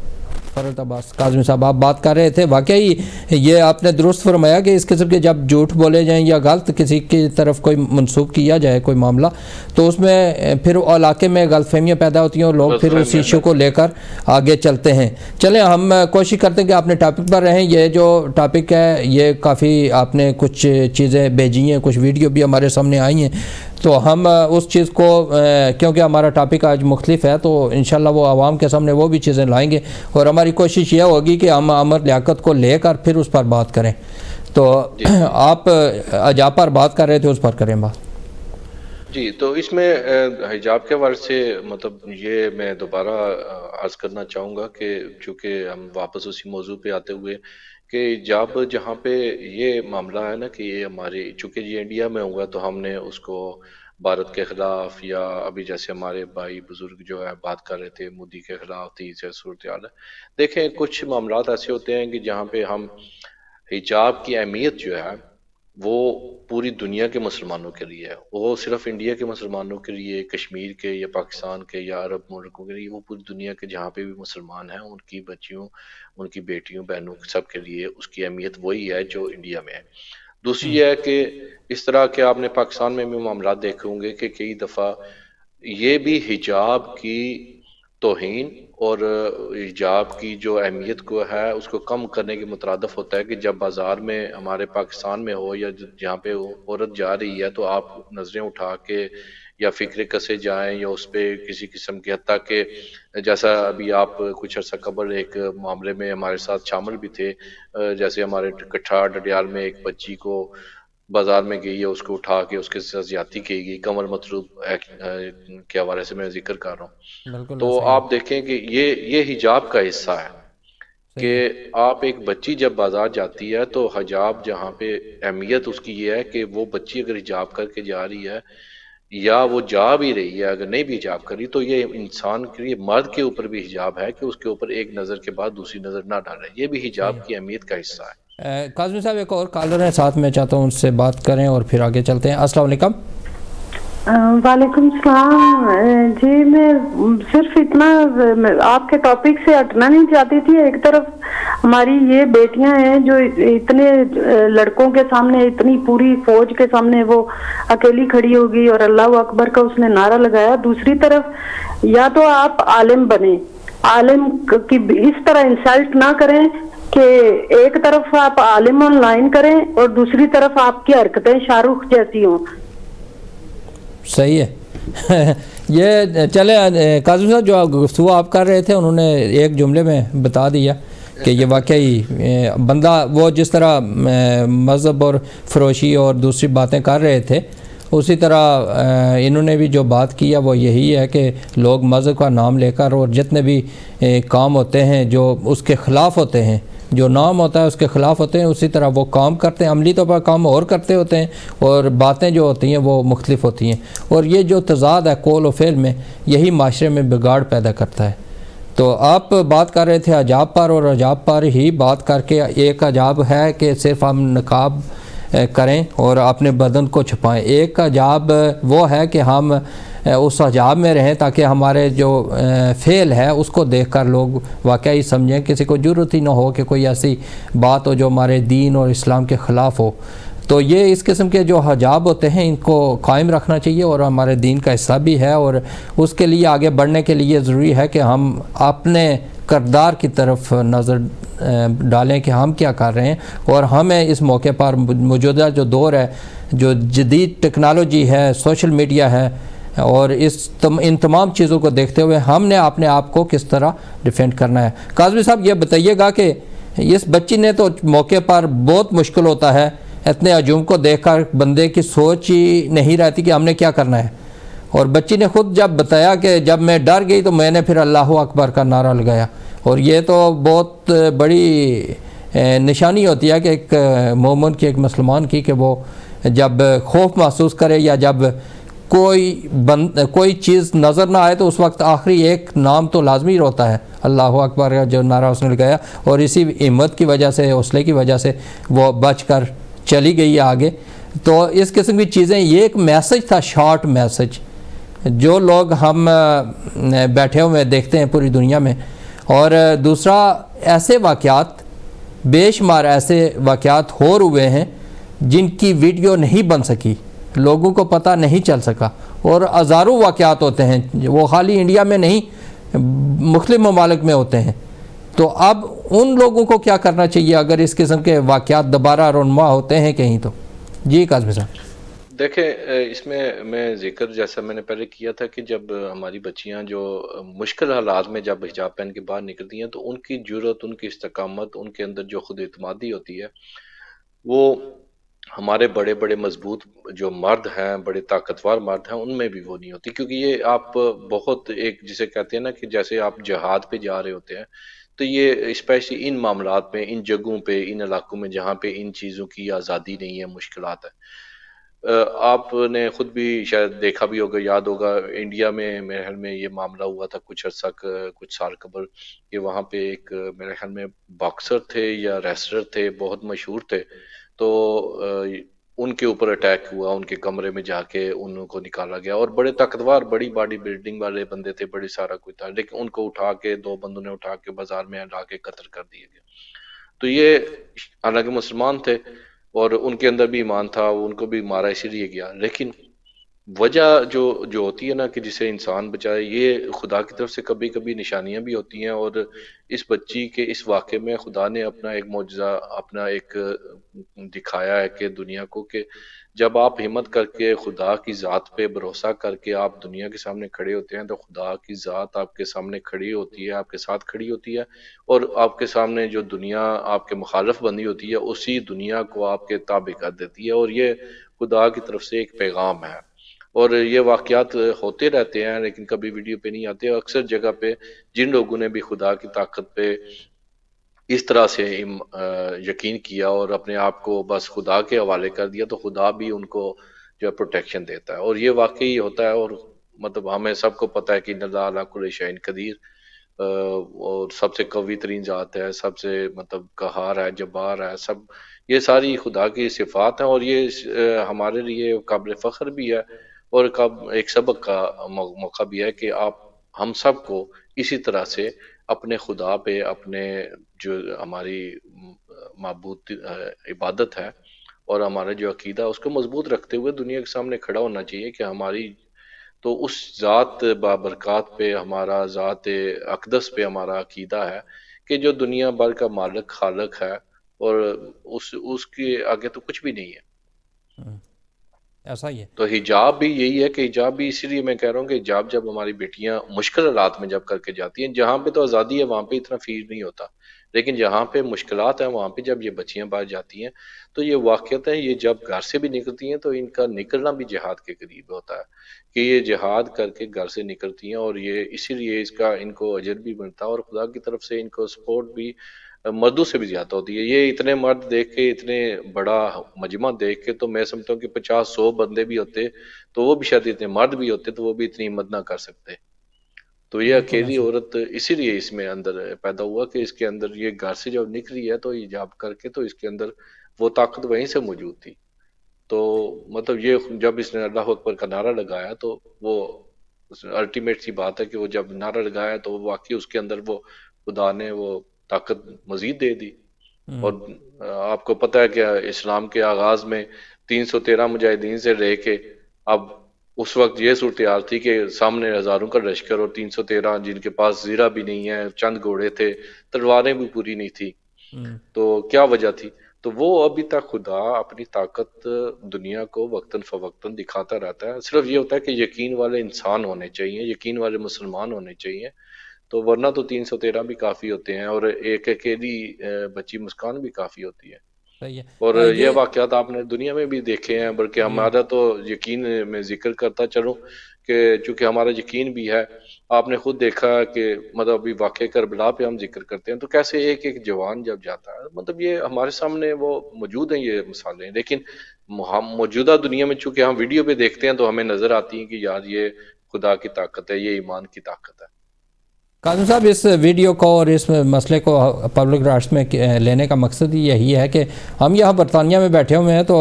فرحت عباس کاظمی صاحب, آپ بات کر رہے تھے. واقعی یہ آپ نے درست فرمایا کہ اس قسم کے جب جھوٹ بولے جائیں یا غلط کسی کی طرف کوئی منسوخ کیا جائے کوئی معاملہ, تو اس میں پھر علاقے میں غلط فہمیاں پیدا ہوتی ہیں اور لوگ پھر اس ایشو کو لے کر آگے چلتے ہیں. چلیں ہم کوشش کرتے ہیں کہ آپ نے ٹاپک پر رہیں. یہ جو ٹاپک ہے یہ کافی آپ نے کچھ چیزیں بھیجی ہیں, کچھ ویڈیو بھی ہمارے سامنے آئی ہیں, تو ہم اس چیز کو کیونکہ ہمارا ٹاپک آج مختلف ہے تو انشاءاللہ وہ عوام کے سامنے وہ بھی چیزیں لائیں گے, اور ہماری کوشش یہ ہوگی کہ ہم امر لیاقت کو لے کر پھر اس پر بات کریں. تو آپ حجاب پر بات کر رہے تھے, اس پر کریں بات. جی, تو اس میں حجاب کے حوالے سے مطلب یہ میں دوبارہ عرض کرنا چاہوں گا کہ چونکہ ہم واپس اسی موضوع پہ آتے ہوئے کہ حجاب جہاں پہ یہ معاملہ ہے نا کہ یہ ہماری چونکہ یہ انڈیا میں ہوا تو ہم نے اس کو بھارت کے خلاف, یا ابھی جیسے ہمارے بھائی بزرگ جو ہے بات کر رہے تھے مودی کے خلاف تھی صورتحال ہے. دیکھیں کچھ معاملات ایسے ہوتے ہیں کہ جہاں پہ ہم حجاب کی اہمیت جو ہے وہ پوری دنیا کے مسلمانوں کے لیے ہے, وہ صرف انڈیا کے مسلمانوں کے لیے, کشمیر کے یا پاکستان کے یا عرب ملکوں کے لیے, وہ پوری دنیا کے جہاں پہ بھی مسلمان ہیں ان کی بچیوں, ان کی بیٹیوں, بہنوں سب کے لیے اس کی اہمیت وہی ہے جو انڈیا میں ہے. دوسری یہ ہے کہ اس طرح کے آپ نے پاکستان میں بھی معاملات دیکھے ہوں گے کہ کئی دفعہ یہ بھی حجاب کی توہین اور حجاب کی جو اہمیت کو ہے اس کو کم کرنے کے مترادف ہوتا ہے کہ جب بازار میں ہمارے پاکستان میں ہو یا جہاں پہ عورت جا رہی ہے تو آپ نظریں اٹھا کے یا فکرے کسے جائیں یا اس پہ کسی قسم کی, حتیٰ کہ جیسا ابھی آپ کچھ عرصہ قبل ایک معاملے میں ہمارے ساتھ شامل بھی تھے, جیسے ہمارے کٹھار ڈڈیال میں ایک بچی کو بازار میں گئی ہے, اس کو اٹھا کے اس کے ساتھ زیادتی کی گئی, کمر مطلوب کے حوالے سے میں ذکر کر رہا ہوں. تو آپ دیکھیں کہ یہ حجاب کا حصہ ہے کہ آپ ایک بچی جب بازار جاتی ہے تو حجاب جہاں پہ اہمیت اس کی یہ ہے کہ وہ بچی اگر حجاب کر کے جا رہی ہے یا وہ جا بھی رہی ہے اگر نہیں بھی حجاب کری تو یہ انسان کے لیے, مرد کے اوپر بھی حجاب ہے کہ اس کے اوپر ایک نظر کے بعد دوسری نظر نہ ڈالے, یہ بھی حجاب کی اہمیت کا حصہ ہے. کاظمی صاحب ایک اور کالر ہیں ساتھ میں, چاہتا ہوں ان سے بات کریں اور پھر آگے چلتے ہیں. السلام علیکم. وعلیکم السلام. جی میں صرف اتنا آپ کے ٹاپک سے ہٹنا نہیں چاہتی تھی. ایک طرف ہماری یہ بیٹیاں ہیں جو اتنے لڑکوں کے سامنے, اتنی پوری فوج کے سامنے وہ اکیلی کھڑی ہوگی اور اللہ اکبر کا اس نے نعرہ لگایا. دوسری طرف یا تو آپ عالم بنیں, عالم کی اس طرح انسلٹ نہ کریں کہ ایک طرف آپ عالم آن لائن کریں اور دوسری طرف آپ کی حرکتیں شاہ رخ جیسی ہوں. صحیح ہے. یہ چلے کاظم صاحب جو گفتگو آپ کر رہے تھے انہوں نے ایک جملے میں بتا دیا کہ یہ واقعی بندہ وہ جس طرح مذہب اور فروشی اور دوسری باتیں کر رہے تھے اسی طرح انہوں نے بھی جو بات کیا وہ یہی ہے کہ لوگ مذہب کا نام لے کر اور جتنے بھی کام ہوتے ہیں جو اس کے خلاف ہوتے ہیں, جو نام ہوتا ہے اس کے خلاف ہوتے ہیں, اسی طرح وہ کام کرتے ہیں, عملی طور پر کام اور کرتے ہوتے ہیں اور باتیں جو ہوتی ہیں وہ مختلف ہوتی ہیں. اور یہ جو تضاد ہے قول و فعل میں یہی معاشرے میں بگاڑ پیدا کرتا ہے. تو آپ بات کر رہے تھے حجاب پر, اور حجاب پر ہی بات کر کے ایک حجاب ہے کہ صرف ہم نقاب کریں اور اپنے بدن کو چھپائیں, ایک حجاب وہ ہے کہ ہم اس حجاب میں رہیں تاکہ ہمارے جو فعل ہے اس کو دیکھ کر لوگ واقعی سمجھیں, کسی کو ضرورت ہی نہ ہو کہ کوئی ایسی بات ہو جو ہمارے دین اور اسلام کے خلاف ہو. تو یہ اس قسم کے جو حجاب ہوتے ہیں ان کو قائم رکھنا چاہیے اور ہمارے دین کا حصہ بھی ہے, اور اس کے لیے آگے بڑھنے کے لیے ضروری ہے کہ ہم اپنے کردار کی طرف نظر ڈالیں کہ ہم کیا کر رہے ہیں. اور ہمیں اس موقع پر موجودہ جو دور ہے, جو جدید ٹیکنالوجی ہے, سوشل میڈیا ہے, اور ان تمام چیزوں کو دیکھتے ہوئے ہم نے اپنے آپ کو کس طرح ڈیفینڈ کرنا ہے. کاظمی صاحب یہ بتائیے گا کہ اس بچی نے تو موقع پر بہت مشکل ہوتا ہے, اتنے ہجوم کو دیکھ کر بندے کی سوچ ہی نہیں رہتی کہ ہم نے کیا کرنا ہے, اور بچی نے خود جب بتایا کہ جب میں ڈر گئی تو میں نے پھر اللہ اکبر کا نعرہ لگایا, اور یہ تو بہت بڑی نشانی ہوتی ہے کہ ایک مومن کی، ایک مسلمان کی، کہ وہ جب خوف محسوس کرے یا جب کوئی چیز نظر نہ آئے تو اس وقت آخری ایک نام تو لازمی ہوتا ہے، اللہ اکبر کا جو نعرہ اس نے لگایا، اور اسی ہمت کی وجہ سے، حوصلے کی وجہ سے وہ بچ کر چلی گئی ہے آگے۔ تو اس قسم کی چیزیں، یہ ایک میسج تھا، شارٹ میسج، جو لوگ ہم بیٹھے ہوئے دیکھتے ہیں پوری دنیا میں۔ اور دوسرا، ایسے واقعات، بے شمار ایسے واقعات ہوئے ہیں جن کی ویڈیو نہیں بن سکی، لوگوں کو پتہ نہیں چل سکا، اور ہزاروں واقعات ہوتے ہیں، وہ خالی انڈیا میں نہیں، مختلف ممالک میں ہوتے ہیں۔ تو اب ان لوگوں کو کیا کرنا چاہیے اگر اس قسم کے واقعات دوبارہ رونما ہوتے ہیں کہیں تو؟ جی قاسم صاحب۔ دیکھیں، اس میں ذکر جیسا میں نے پہلے کیا تھا کہ جب ہماری بچیاں جو مشکل حالات میں جب حجاب پہن کے باہر نکلتی ہیں تو ان کی جرت، ان کی استقامت، ان کے اندر جو خود اعتمادی ہوتی ہے، وہ ہمارے بڑے بڑے مضبوط جو مرد ہیں، بڑے طاقتور مرد ہیں، ان میں بھی وہ نہیں ہوتی۔ کیونکہ یہ آپ بہت ایک جسے کہتے ہیں نا کہ جیسے آپ جہاد پہ جا رہے ہوتے ہیں، تو یہ اسپیشلی ان معاملات میں، ان جگہوں پہ، ان علاقوں میں جہاں پہ ان چیزوں کی آزادی نہیں ہے، مشکلات ہے۔ آپ نے خود بھی شاید دیکھا بھی ہوگا، یاد ہوگا، انڈیا میں میرے خیال میں یہ معاملہ ہوا تھا کچھ عرصہ، کچھ سال قبل، کہ وہاں پہ ایک میرے خیال میں باکسر تھے یا ریسلر تھے، بہت مشہور تھے، تو ان کے اوپر اٹیک ہوا، ان کے کمرے میں جا کے ان کو نکالا گیا، اور بڑے طاقتور، بڑی باڈی بلڈنگ والے بندے تھے، بڑی سارا کوئی تھا، لیکن ان کو اٹھا کے، دو بندوں نے اٹھا کے بازار میں لا کے قتل کر دیا گیا۔ تو یہ حالانکہ مسلمان تھے اور ان کے اندر بھی ایمان تھا، ان کو بھی مارا اسی لیے گیا، لیکن وجہ جو ہوتی ہے نا کہ جسے انسان بچائے، یہ خدا کی طرف سے کبھی کبھی نشانیاں بھی ہوتی ہیں۔ اور اس بچی کے اس واقعے میں خدا نے اپنا ایک معجزہ، اپنا ایک دکھایا ہے کہ دنیا کو، کہ جب آپ ہمت کر کے خدا کی ذات پہ بھروسہ کر کے آپ دنیا کے سامنے کھڑے ہوتے ہیں، تو خدا کی ذات آپ کے سامنے کھڑی ہوتی ہے، آپ کے ساتھ کھڑی ہوتی ہے، اور آپ کے سامنے جو دنیا آپ کے مخالف بنی ہوتی ہے، اسی دنیا کو آپ کے تابع کر دیتی ہے۔ اور یہ خدا کی طرف سے ایک پیغام ہے، اور یہ واقعات ہوتے رہتے ہیں، لیکن کبھی ویڈیو پہ نہیں آتے۔ اکثر جگہ پہ جن لوگوں نے بھی خدا کی طاقت پہ اس طرح سے یقین کیا اور اپنے آپ کو بس خدا کے حوالے کر دیا، تو خدا بھی ان کو جو ہے پروٹیکشن دیتا ہے۔ اور یہ واقعی ہوتا ہے، اور مطلب ہمیں سب کو پتہ ہے کہ ان اللہ علی کل شیء قدیر، اور سب سے قوی ترین ذات ہے، سب سے مطلب قہار ہے، جبار ہے، سب یہ ساری خدا کی صفات ہیں، اور یہ ہمارے لیے قابل فخر بھی ہے، اور ایک سبق کا موقع بھی ہے کہ ہم سب کو اسی طرح سے اپنے خدا پہ، اپنے جو ہماری معبود عبادت ہے اور ہمارا جو عقیدہ ہے، اس کو مضبوط رکھتے ہوئے دنیا کے سامنے کھڑا ہونا چاہیے کہ ہماری تو اس ذات بابرکات پہ، ہمارا ذات اقدس پہ ہمارا عقیدہ ہے کہ جو دنیا بھر کا مالک، خالق ہے، اور اس کے آگے تو کچھ بھی نہیں ہے۔ ایسا ہی ہے۔ تو حجاب بھی یہی ہے، کہ حجاب بھی اسی لیے میں کہہ رہا ہوں کہ حجاب جب ہماری بیٹیاں مشکل حالات میں جب کر کے جاتی ہیں، جہاں پہ تو آزادی ہے وہاں پہ اتنا فیل نہیں ہوتا، لیکن جہاں پہ مشکلات ہیں وہاں پہ جب یہ بچیاں باہر جاتی ہیں، تو یہ واقعات ہیں، یہ جب گھر سے بھی نکلتی ہیں تو ان کا نکلنا بھی جہاد کے قریب ہوتا ہے، کہ یہ جہاد کر کے گھر سے نکلتی ہیں، اور یہ اسی لیے اس کا ان کو اجر بھی ملتا ہے، اور خدا کی طرف سے ان کو سپورٹ بھی مردوں سے بھی زیادہ ہوتی ہے۔ یہ اتنے مرد دیکھ کے، اتنے بڑا مجمع دیکھ کے، تو میں سمجھتا ہوں کہ 50-100 بندے بھی ہوتے تو وہ بھی شاید اتنے مرد بھی ہوتے تو وہ بھی اتنی ہمت نہ کر سکتے۔ تو یہ بالکل اکیلی ایسا ہی۔ عورت اسی لیے اس میں اندر پیدا ہوا کہ اس کے اندر یہ گھر سے جب نکلی ہے تو حجاب کر کے، تو اس کے اندر وہ طاقت وہیں سے موجود تھی۔ تو مطلب یہ جب اس نے اللہ اکبر کا نعرہ لگایا، تو وہ الٹیمیٹ سی بات ہے کہ وہ جب نعرہ لگایا تو واقعی اس کے اندر وہ خدا نے وہ طاقت مزید دے دی۔ اور آپ کو پتہ ہے کہ اسلام کے آغاز میں 313 مجاہدین سے رہ کے، اب اس وقت یہ صورتحال تھی کہ سامنے ہزاروں کا لشکر اور 313 جن کے پاس زیرہ بھی نہیں ہے، چند گھوڑے تھے، تلواریں بھی پوری نہیں تھی، تو کیا وجہ تھی؟ تو وہ ابھی تک خدا اپنی طاقت دنیا کو وقتاً فوقتاً دکھاتا رہتا ہے۔ صرف یہ ہوتا ہے کہ یقین والے انسان ہونے چاہیے، یقین والے مسلمان ہونے چاہیے، تو ورنہ تو 313 بھی کافی ہوتے ہیں، اور ایک اکیلی بچی مسکان بھی کافی ہوتی ہے۔ صحیح اور ہے یہ یہ واقعات آپ نے دنیا میں بھی دیکھے ہیں، بلکہ جی ہمارا تو یقین میں ذکر کرتا چلوں کہ چونکہ ہمارا یقین بھی ہے، آپ نے خود دیکھا کہ مطلب ابھی واقع کربلا پہ ہم ذکر کرتے ہیں تو کیسے ایک ایک جوان جب جاتا ہے، مطلب یہ ہمارے سامنے وہ موجود ہیں یہ مثالیں، لیکن ہم موجودہ دنیا میں چونکہ ہم ویڈیو پہ دیکھتے ہیں تو ہمیں نظر آتی ہیں کہ یار یہ خدا کی طاقت ہے، یہ ایمان کی طاقت ہے۔ قاسم صاحب، اس ویڈیو کو اور اس مسئلے کو پبلک رائٹس میں لینے کا مقصد یہی ہے کہ ہم یہاں برطانیہ میں بیٹھے ہوئے ہیں، تو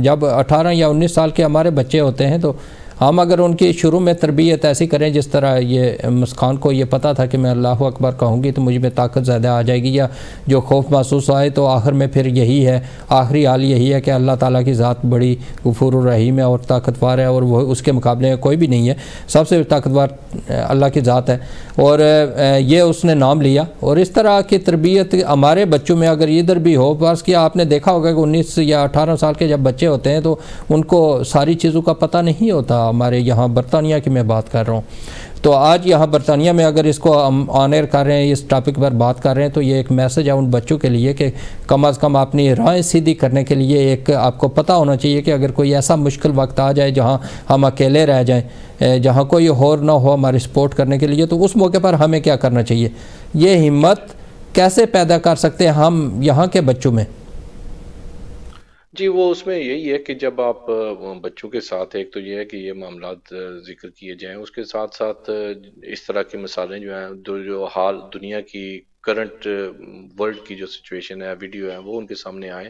جب 18 یا 19 سال کے ہمارے بچے ہوتے ہیں تو ہم اگر ان کی شروع میں تربیت ایسی کریں جس طرح یہ مسکان کو یہ پتہ تھا کہ میں اللہ اکبر کہوں گی تو مجھ میں طاقت زیادہ آ جائے گی، یا جو خوف محسوس آئے تو آخر میں پھر یہی ہے، آخری حال یہی ہے کہ اللہ تعالیٰ کی ذات بڑی غفور الرحیم ہے اور طاقتور ہے، اور وہ اس کے مقابلے میں کوئی بھی نہیں ہے، سب سے طاقتور اللہ کی ذات ہے، اور یہ اس نے نام لیا۔ اور اس طرح کی تربیت ہمارے بچوں میں اگر ادھر بھی ہو، بس کہ آپ نے دیکھا ہوگا کہ 19 یا 18 سال کے جب بچے ہوتے ہیں تو ان کو ساری چیزوں کا پتہ نہیں ہوتا، ہمارے یہاں برطانیہ کی میں بات کر رہا ہوں۔ تو آج یہاں برطانیہ میں اگر اس کو ہم آن ایئر کر رہے ہیں، اس ٹاپک پر بات کر رہے ہیں، تو یہ ایک میسج ہے ان بچوں کے لیے کہ کم از کم اپنی راہیں سیدھی کرنے کے لیے ایک آپ کو پتہ ہونا چاہیے کہ اگر کوئی ایسا مشکل وقت آ جائے جہاں ہم اکیلے رہ جائیں، جہاں کوئی اور نہ ہو ہماری سپورٹ کرنے کے لیے، تو اس موقع پر ہمیں کیا کرنا چاہیے، یہ ہمت کیسے پیدا کر سکتے ہیں ہم یہاں کے بچوں میں؟ جی وہ اس میں یہی ہے کہ جب آپ بچوں کے ساتھ، ایک تو یہ ہے کہ یہ معاملات ذکر کیے جائیں، اس کے ساتھ ساتھ اس طرح کی مثالیں جو ہیں، جو حال دنیا کی کرنٹ ورلڈ کی جو سچویشن ہے، ویڈیو ہے، وہ ان کے سامنے آئیں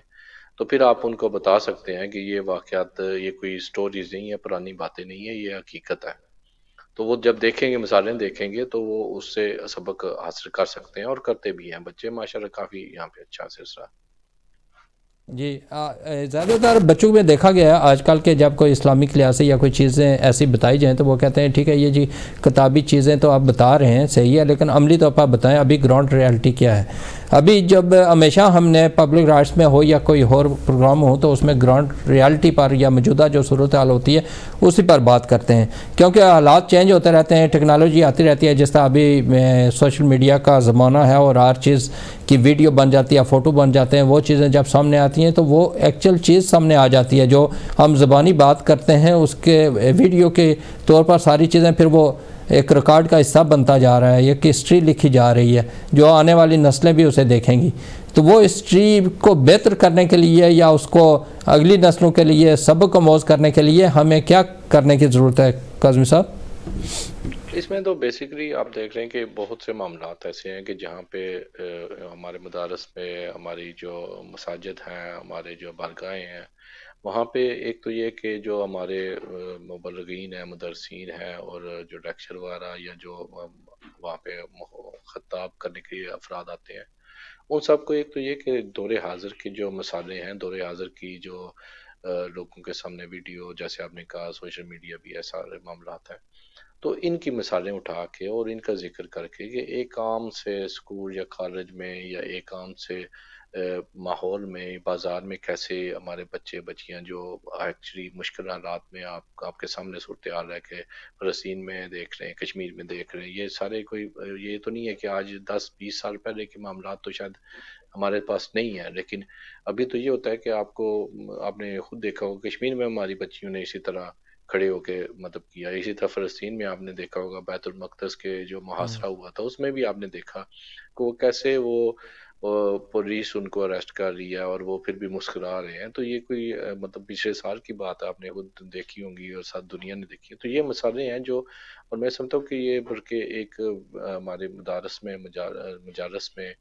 تو پھر آپ ان کو بتا سکتے ہیں کہ یہ واقعات، یہ کوئی سٹوریز نہیں ہے، پرانی باتیں نہیں ہے، یہ حقیقت ہے۔ تو وہ جب دیکھیں گے، مثالیں دیکھیں گے تو وہ اس سے سبق حاصل کر سکتے ہیں، اور کرتے بھی ہیں بچے ماشاءاللہ، کافی یہاں پہ اچھا سلسلہ۔ جی زیادہ تر بچوں میں دیکھا گیا ہے آج کل کے جب کوئی اسلامک لحاظ سے یا کوئی چیزیں ایسی بتائی جائیں تو وہ کہتے ہیں ٹھیک ہے یہ جی کتابی چیزیں تو آپ بتا رہے ہیں صحیح ہے، لیکن عملی طور پر آپ بتائیں ابھی گراؤنڈ ریالٹی کیا ہے۔ ابھی جب ہمیشہ ہم نے پبلک رائٹس میں ہو یا کوئی اور پروگرام ہو تو اس میں گراؤنڈ ریالٹی پر یا موجودہ جو صورتحال ہوتی ہے اسی پر بات کرتے ہیں، کیونکہ حالات چینج ہوتے رہتے ہیں، ٹیکنالوجی آتی رہتی ہے، جس طرح ابھی سوشل میڈیا کا زمانہ ہے اور ہر چیز کی ویڈیو بن جاتی ہے، فوٹو بن جاتے ہیں، وہ چیزیں جب سامنے آتی ہیں تو وہ ایکچوئل چیز سامنے آ جاتی ہے، جو ہم زبانی بات کرتے ہیں اس کے ویڈیو کے طور پر ساری چیزیں پھر وہ ایک ریکارڈ کا حصہ بنتا جا رہا ہے، ایک ہسٹری لکھی جا رہی ہے جو آنے والی نسلیں بھی اسے دیکھیں گی۔ تو وہ ہسٹری کو بہتر کرنے کے لیے یا اس کو اگلی نسلوں کے لیے سبق آموز کرنے کے لیے ہمیں کیا کرنے کی ضرورت ہے کاظمی صاحب؟ اس میں تو بیسیکلی آپ دیکھ رہے ہیں کہ بہت سے معاملات ایسے ہیں کہ جہاں پہ ہمارے مدارس میں، ہماری جو مساجد ہیں، ہمارے جو بارگاہیں ہیں، وہاں پہ ایک تو یہ کہ جو ہمارے مبلغین ہیں، مدرسین ہیں، اور جو لیکچر وغیرہ یا جو وہاں پہ خطاب کرنے کے لیے افراد آتے ہیں، ان سب کو ایک تو یہ کہ دور حاضر کی جو مثالیں ہیں، دور حاضر کی جو لوگوں کے سامنے ویڈیو، جیسے آپ نے کہا سوشل میڈیا بھی ہے، سارے معاملات ہیں، تو ان کی مثالیں اٹھا کے اور ان کا ذکر کر کے کہ ایک عام سے اسکول یا کالج میں یا ایک عام سے ماحول میں، بازار میں کیسے ہمارے بچے بچیاں جو ایکچولی مشکل حالات میں، آپ کے سامنے صورتحال ہے کہ فلسطین میں دیکھ رہے ہیں، کشمیر میں دیکھ رہے ہیں، یہ سارے کوئی یہ تو نہیں ہے کہ آج 10-20 سال پہلے کے معاملات تو شاید ہمارے پاس نہیں ہے، لیکن ابھی تو یہ ہوتا ہے کہ آپ نے خود دیکھا ہوگا کشمیر میں ہماری بچیوں نے اسی طرح کھڑے ہو کے مطلب کیا، اسی طرح فلسطین میں آپ نے دیکھا ہوگا بیت المقدس کے جو محاصرہ ہوا تھا اس میں بھی آپ نے دیکھا کہ وہ کیسے وہ پولیس ان کو اریسٹ کر لیا اور وہ پھر بھی مسکرا رہے ہیں، تو یہ کوئی مطلب پچھلے سال کی بات ہے، آپ نے خود دیکھی ہوں گی اور ساتھ دنیا نے دیکھی ہے، تو یہ مثالیں ہیں جو، اور میں سمجھتا ہوں کہ یہ بلکہ ایک ہمارے مدارس میں، مجالس میں،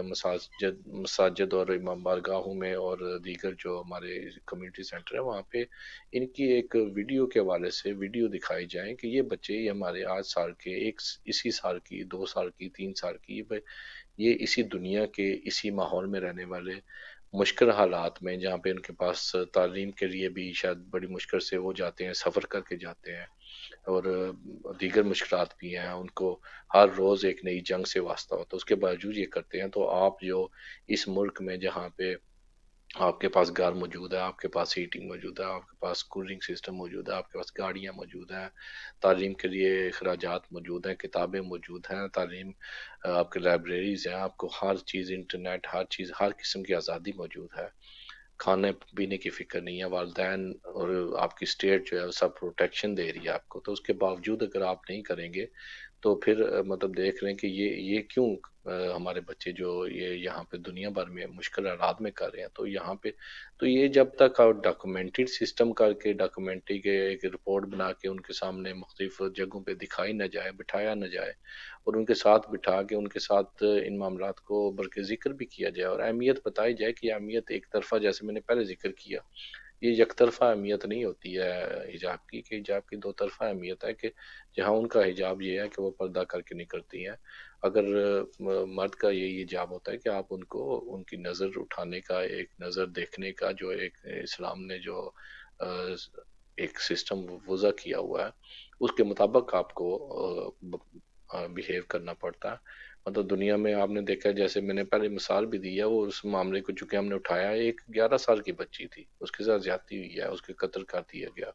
مساجد اور امام بارگاہوں میں اور دیگر جو ہمارے کمیونٹی سینٹر ہیں وہاں پہ ان کی ایک ویڈیو کے حوالے سے ویڈیو دکھائی جائیں کہ یہ بچے، یہ ہمارے 8 سال کے، اسی سال کی، 2 سال کی، 3 سال کی، یہ اسی دنیا کے اسی ماحول میں رہنے والے مشکل حالات میں، جہاں پہ ان کے پاس تعلیم کے لیے بھی شاید بڑی مشکل سے وہ جاتے ہیں، سفر کر کے جاتے ہیں، اور دیگر مشکلات بھی ہیں، ان کو ہر روز ایک نئی جنگ سے واسطہ ہوتا ہے، اس کے باوجود یہ کرتے ہیں، تو آپ جو اس ملک میں جہاں پہ آپ کے پاس گھر موجود ہے، آپ کے پاس ہیٹنگ موجود ہے، آپ کے پاس کولنگ سسٹم موجود ہے، آپ کے پاس گاڑیاں موجود ہیں، تعلیم کے لیے اخراجات موجود ہیں، کتابیں موجود ہیں، تعلیم آپ کے لائبریریز ہیں، آپ کو ہر چیز انٹرنیٹ، ہر چیز، ہر قسم کی آزادی موجود ہے، کھانے پینے کی فکر نہیں ہے، والدین اور آپ کی اسٹیٹ جو ہے وہ سب پروٹیکشن دے رہی ہے آپ کو، تو اس کے باوجود اگر آپ نہیں کریں گے تو پھر مطلب دیکھ رہے ہیں کہ یہ کیوں ہمارے بچے جو یہ یہاں پہ دنیا بھر میں مشکل حالات میں کر رہے ہیں، تو یہاں پہ تو یہ جب تک آپ ڈاکومنٹڈ سسٹم کر کے ڈاکومنٹری کے ایک رپورٹ بنا کے ان کے سامنے مختلف جگہوں پہ دکھائی نہ جائے، بٹھایا نہ جائے، اور ان کے ساتھ بٹھا کے ان کے ساتھ ان معاملات کو بلکہ ذکر بھی کیا جائے اور اہمیت بتائی جائے کہ یہ اہمیت ایک طرفہ، جیسے میں نے پہلے ذکر کیا، یہ یک طرفہ اہمیت نہیں ہوتی ہے حجاب کی، کہ حجاب کی دو طرفہ اہمیت ہے، کہ جہاں ان کا حجاب یہ ہے کہ وہ پردہ کر کے نکلتی ہیں، اگر مرد کا یہی حجاب ہوتا ہے کہ آپ ان کو ان کی نظر اٹھانے کا، ایک نظر دیکھنے کا جو ایک اسلام نے جو ایک سسٹم وضع کیا ہوا ہے اس کے مطابق آپ کو بیہیو کرنا پڑتا ہے۔ مطلب دنیا میں آپ نے دیکھا ہے، جیسے میں نے پہلے مثال بھی دی ہے، وہ اس معاملے کو چونکہ ہم نے اٹھایا ہے، ایک 11 سال کی بچی تھی، اس کے ساتھ زیادتی ہوئی ہے، اس کے قتل کر دیا گیا،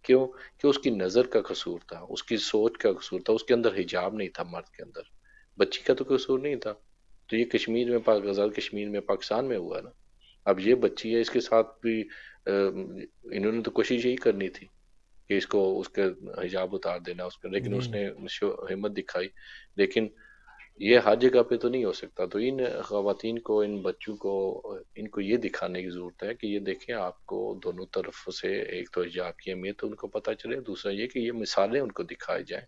کیوں؟ کہ اس کی نظر کا قصور تھا، اس کی سوچ کا قصور تھا، اس کے اندر حجاب نہیں تھا، مرد کے اندر، بچی کا تو قصور نہیں تھا۔ تو یہ کشمیر میں، غزال کشمیر میں، پاکستان میں ہوا نا، اب یہ بچی ہے، اس کے ساتھ بھی انہوں نے تو کوشش یہی کرنی تھی کہ اس کو اس کے حجاب اتار دینا اس کا، لیکن جی اس نے ہمت دکھائی، لیکن یہ ہر جگہ پہ تو نہیں ہو سکتا، تو ان خواتین کو، ان بچوں کو، ان کو یہ دکھانے کی ضرورت ہے کہ یہ دیکھیں، آپ کو دونوں طرف سے ایک تو حجاب کی اہمیت ان کو پتہ چلے، دوسرا یہ کہ یہ مثالیں ان کو دکھائی جائیں،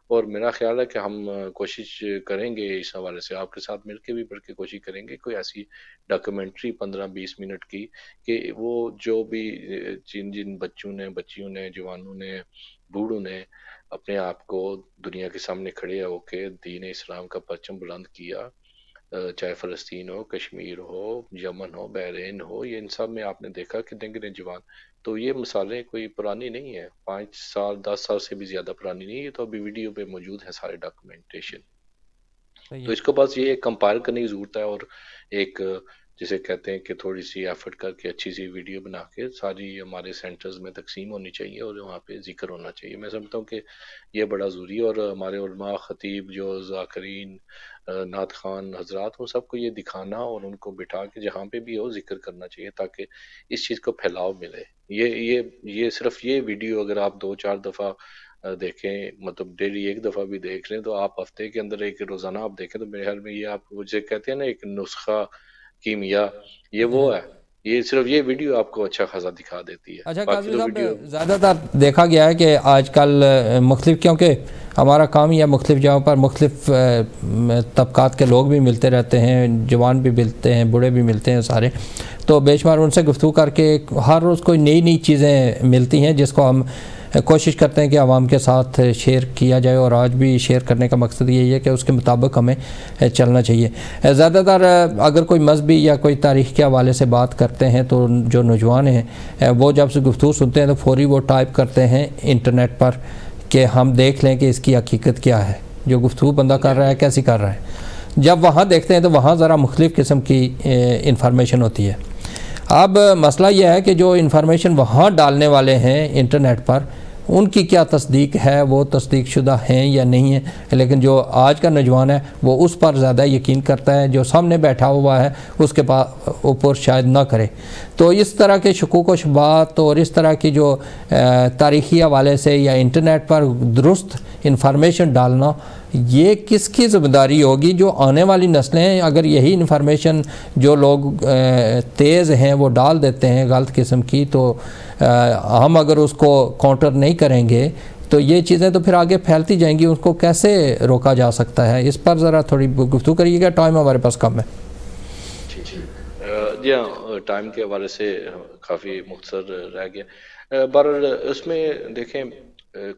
اور میرا خیال ہے کہ ہم کوشش کریں گے اس حوالے سے، آپ کے ساتھ مل کے بھی بلکہ کوشش کریں گے کوئی ایسی ڈاکومنٹری 15-20 منٹ کی، کہ وہ جو بھی جن جن بچوں نے، بچیوں نے، جوانوں نے، بوڑھوں نے اپنے آپ کو دنیا کے سامنے کھڑے ہو کے دین اسلام کا پرچم بلند کیا، چاہے فلسطین ہو، کشمیر ہو، یمن ہو، بحرین ہو، یہ ان سب میں آپ نے دیکھا کہ گنے جوان، تو یہ مثالیں کوئی پرانی نہیں ہے، 5 سال 10 سال سے بھی زیادہ پرانی نہیں، یہ تو ابھی ویڈیو پہ موجود ہے سارے ڈاکومنٹیشن، صحیح تو ہے۔ اس کو بس یہ کمپائل کرنے کی ضرورت ہے، اور ایک جسے کہتے ہیں کہ تھوڑی سی ایفرٹ کر کے اچھی سی ویڈیو بنا کے ساری ہمارے سینٹرز میں تقسیم ہونی چاہیے اور وہاں پہ ذکر ہونا چاہیے، میں سمجھتا ہوں کہ یہ بڑا ضروری ہے، اور ہمارے علماء، خطیب، جو ذاکرین، نعت خوان حضرات، ان سب کو یہ دکھانا اور ان کو بٹھا کے جہاں پہ بھی ہو ذکر کرنا چاہیے، تاکہ اس چیز کو پھیلاؤ ملے۔ یہ صرف یہ ویڈیو اگر آپ 2-4 دفعہ دیکھیں، مطلب ڈیلی ایک دفعہ بھی دیکھ لیں، تو آپ ہفتے کے اندر ایک روزانہ آپ دیکھیں، تو میرے خیال میں یہ آپ مجھے کہتے ہیں نا ایک نسخہ کیمیا، یہ وہ ہے، یہ صرف یہ ویڈیو آپ کو اچھا خاصا دکھا دیتی ہے، اچھا باقی قاضی تو صاحب، ویڈیو زیادہ تر دیکھا گیا ہے کہ آج کل مختلف، کیونکہ ہمارا کام ہی ہے مختلف جگہوں پر مختلف طبقات کے لوگ بھی ملتے رہتے ہیں، جوان بھی ملتے ہیں، بوڑھے بھی ملتے ہیں سارے، تو بے شمار ان سے گفتگو کر کے ہر روز کوئی نئی نئی چیزیں ملتی ہیں جس کو ہم کوشش کرتے ہیں کہ عوام کے ساتھ شیئر کیا جائے، اور آج بھی شیئر کرنے کا مقصد یہی ہے کہ اس کے مطابق ہمیں چلنا چاہیے۔ زیادہ تر اگر کوئی مذہبی یا کوئی تاریخ کے حوالے سے بات کرتے ہیں تو جو نوجوان ہیں وہ جب سے گفتگو سنتے ہیں تو فوری وہ ٹائپ کرتے ہیں انٹرنیٹ پر کہ ہم دیکھ لیں کہ اس کی حقیقت کیا ہے، جو گفتگو بندہ کر رہا ہے کیسی کر رہا ہے۔ جب وہاں دیکھتے ہیں تو وہاں ذرا مختلف قسم کی انفارمیشن ہوتی ہے۔ اب مسئلہ یہ ہے کہ جو انفارمیشن وہاں ڈالنے والے ہیں انٹرنیٹ پر، ان کی کیا تصدیق ہے، وہ تصدیق شدہ ہیں یا نہیں ہیں، لیکن جو آج کا نوجوان ہے وہ اس پر زیادہ یقین کرتا ہے، جو سامنے بیٹھا ہوا ہے اس کے اوپر شاید نہ کرے۔ تو اس طرح کے شکوک و شبہات اور اس طرح کی جو تاریخی حوالے سے یا انٹرنیٹ پر درست انفارمیشن ڈالنا، یہ کس کی ذمہ داری ہوگی؟ جو آنے والی نسلیں اگر یہی انفارمیشن جو لوگ تیز ہیں وہ ڈال دیتے ہیں غلط قسم کی، تو ہم اگر اس کو کاؤنٹر نہیں کریں گے تو یہ چیزیں تو پھر آگے پھیلتی جائیں گی، اس کو کیسے روکا جا سکتا ہے؟ اس پر ذرا تھوڑی گفتگو کریے گا، ٹائم ہمارے پاس کم ہے۔ جی ہاں، ٹائم کے حوالے سے کافی مختصر رہ گیا، بہرحال اس میں دیکھیں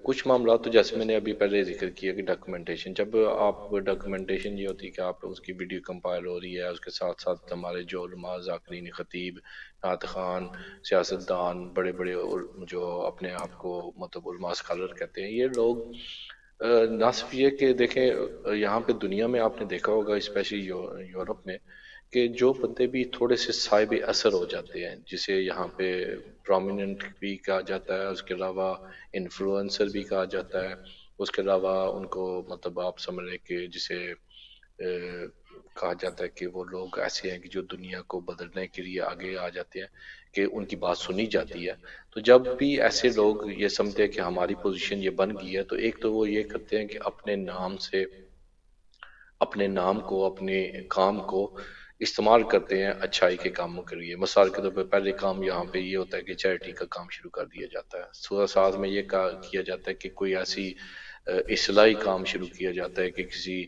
کچھ معاملات تو جیسے میں نے ابھی پہلے ذکر کیا کہ ڈاکومنٹیشن، جب آپ ڈاکومنٹیشن یہ ہوتی ہے کہ آپ اس کی ویڈیو کمپائل ہو رہی ہے، اس کے ساتھ ساتھ ہمارے جو علماء، ذاکرین، خطیب، نعت خوان، سیاستدان، بڑے بڑے جو اپنے آپ کو مطلب علماء اسکالر کہتے ہیں، یہ لوگ نہ صرف یہ کہ دیکھیں یہاں پہ دنیا میں آپ نے دیکھا ہوگا اسپیشلی یورپ میں کہ جو بندے بھی تھوڑے سے صاحب اثر ہو جاتے ہیں جسے یہاں پہ پرومیننٹ بھی کہا جاتا ہے، اس کے علاوہ انفلوئنسر بھی کہا جاتا ہے، اس کے علاوہ ان کو مطلب آپ سمجھ لیں کہ جسے کہا جاتا ہے کہ وہ لوگ ایسے ہیں کہ جو دنیا کو بدلنے کے لیے آگے آ جاتے ہیں کہ ان کی بات سنی جاتی ہے. تو جب بھی ایسے لوگ یہ سمجھتے ہیں کہ ہماری پوزیشن یہ بن گئی ہے تو ایک تو وہ یہ کرتے ہیں کہ اپنے نام سے اپنے نام کو اپنے کام کو استعمال کرتے ہیں اچھائی کے کاموں کے لیے. مثال کے طور پہ پہلے کام یہاں پہ یہ ہوتا ہے کہ چیریٹی کا کام شروع کر دیا جاتا ہے، ساتھ میں یہ کیا جاتا ہے کہ کوئی ایسی اصلاحی کام شروع کیا جاتا ہے کہ کسی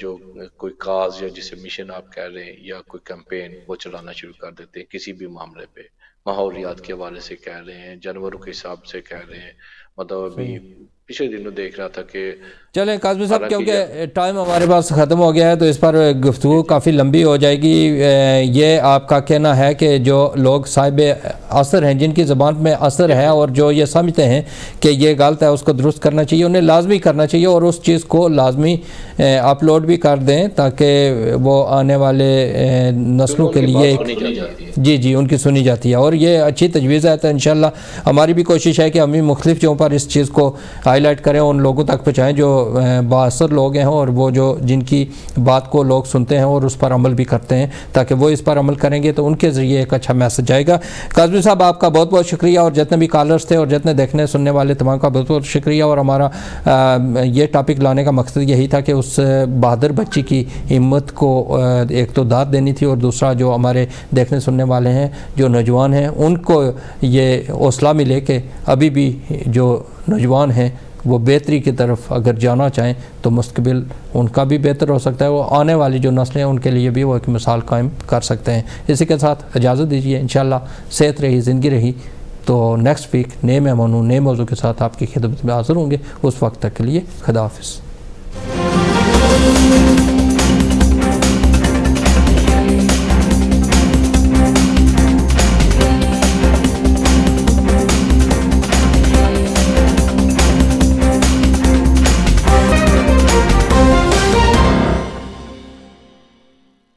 جو کوئی کاز یا جسے مشن آپ کہہ رہے ہیں یا کوئی کیمپین وہ چلانا شروع کر دیتے ہیں کسی بھی معاملے پہ، ماحولیات کے حوالے سے کہہ رہے ہیں، جانوروں کے حساب سے کہہ رہے ہیں. مطلب ابھی پچھلے دنوں دیکھ رہا تھا کہ چلیں قاسمی صاحب کیونکہ ٹائم ہمارے پاس ختم ہو گیا ہے تو اس پر گفتگو کافی لمبی ہو جائے گی. یہ آپ کا کہنا ہے کہ جو لوگ صاحب اثر ہیں، جن کی زبان میں اثر ہے اور جو یہ سمجھتے ہیں کہ یہ غلط ہے اس کو درست کرنا چاہیے، انہیں لازمی کرنا چاہیے اور اس چیز کو لازمی اپلوڈ بھی کر دیں تاکہ وہ آنے والے نسلوں کے لیے جی ان کی سنی جاتی ہے. اور یہ اچھی تجویز ہے. تو انشاءاللہ ہماری بھی کوشش ہے کہ ہم بھی مختلف جگہوں پر اس چیز کو ہائی لائٹ کریں، ان لوگوں تک پہنچائیں جو بااثر لوگ ہیں اور وہ جو جن کی بات کو لوگ سنتے ہیں اور اس پر عمل بھی کرتے ہیں، تاکہ وہ اس پر عمل کریں گے تو ان کے ذریعے ایک اچھا میسج جائے گا. قاسمی صاحب آپ کا بہت بہت شکریہ، اور جتنے بھی کالرز تھے اور جتنے دیکھنے سننے والے تمام کا بہت بہت شکریہ. اور ہمارا یہ ٹاپک لانے کا مقصد یہی تھا کہ اس بہادر بچی کی ہمت کو ایک تو داد دینی تھی، اور دوسرا جو ہمارے دیکھنے سننے والے ہیں جو نوجوان ہیں ان کو یہ حوصلہ ملے کہ ابھی بھی جو نوجوان ہیں وہ بہتری کی طرف اگر جانا چاہیں تو مستقبل ان کا بھی بہتر ہو سکتا ہے، وہ آنے والی جو نسلیں ہیں ان کے لیے بھی وہ ایک مثال قائم کر سکتے ہیں. اسی کے ساتھ اجازت دیجیے، انشاءاللہ صحت رہی زندگی رہی تو نیکسٹ ویک نئے مہمانوں نئے موضوع کے ساتھ آپ کی خدمت میں حاضر ہوں گے. اس وقت تک کے لیے خدا حافظ.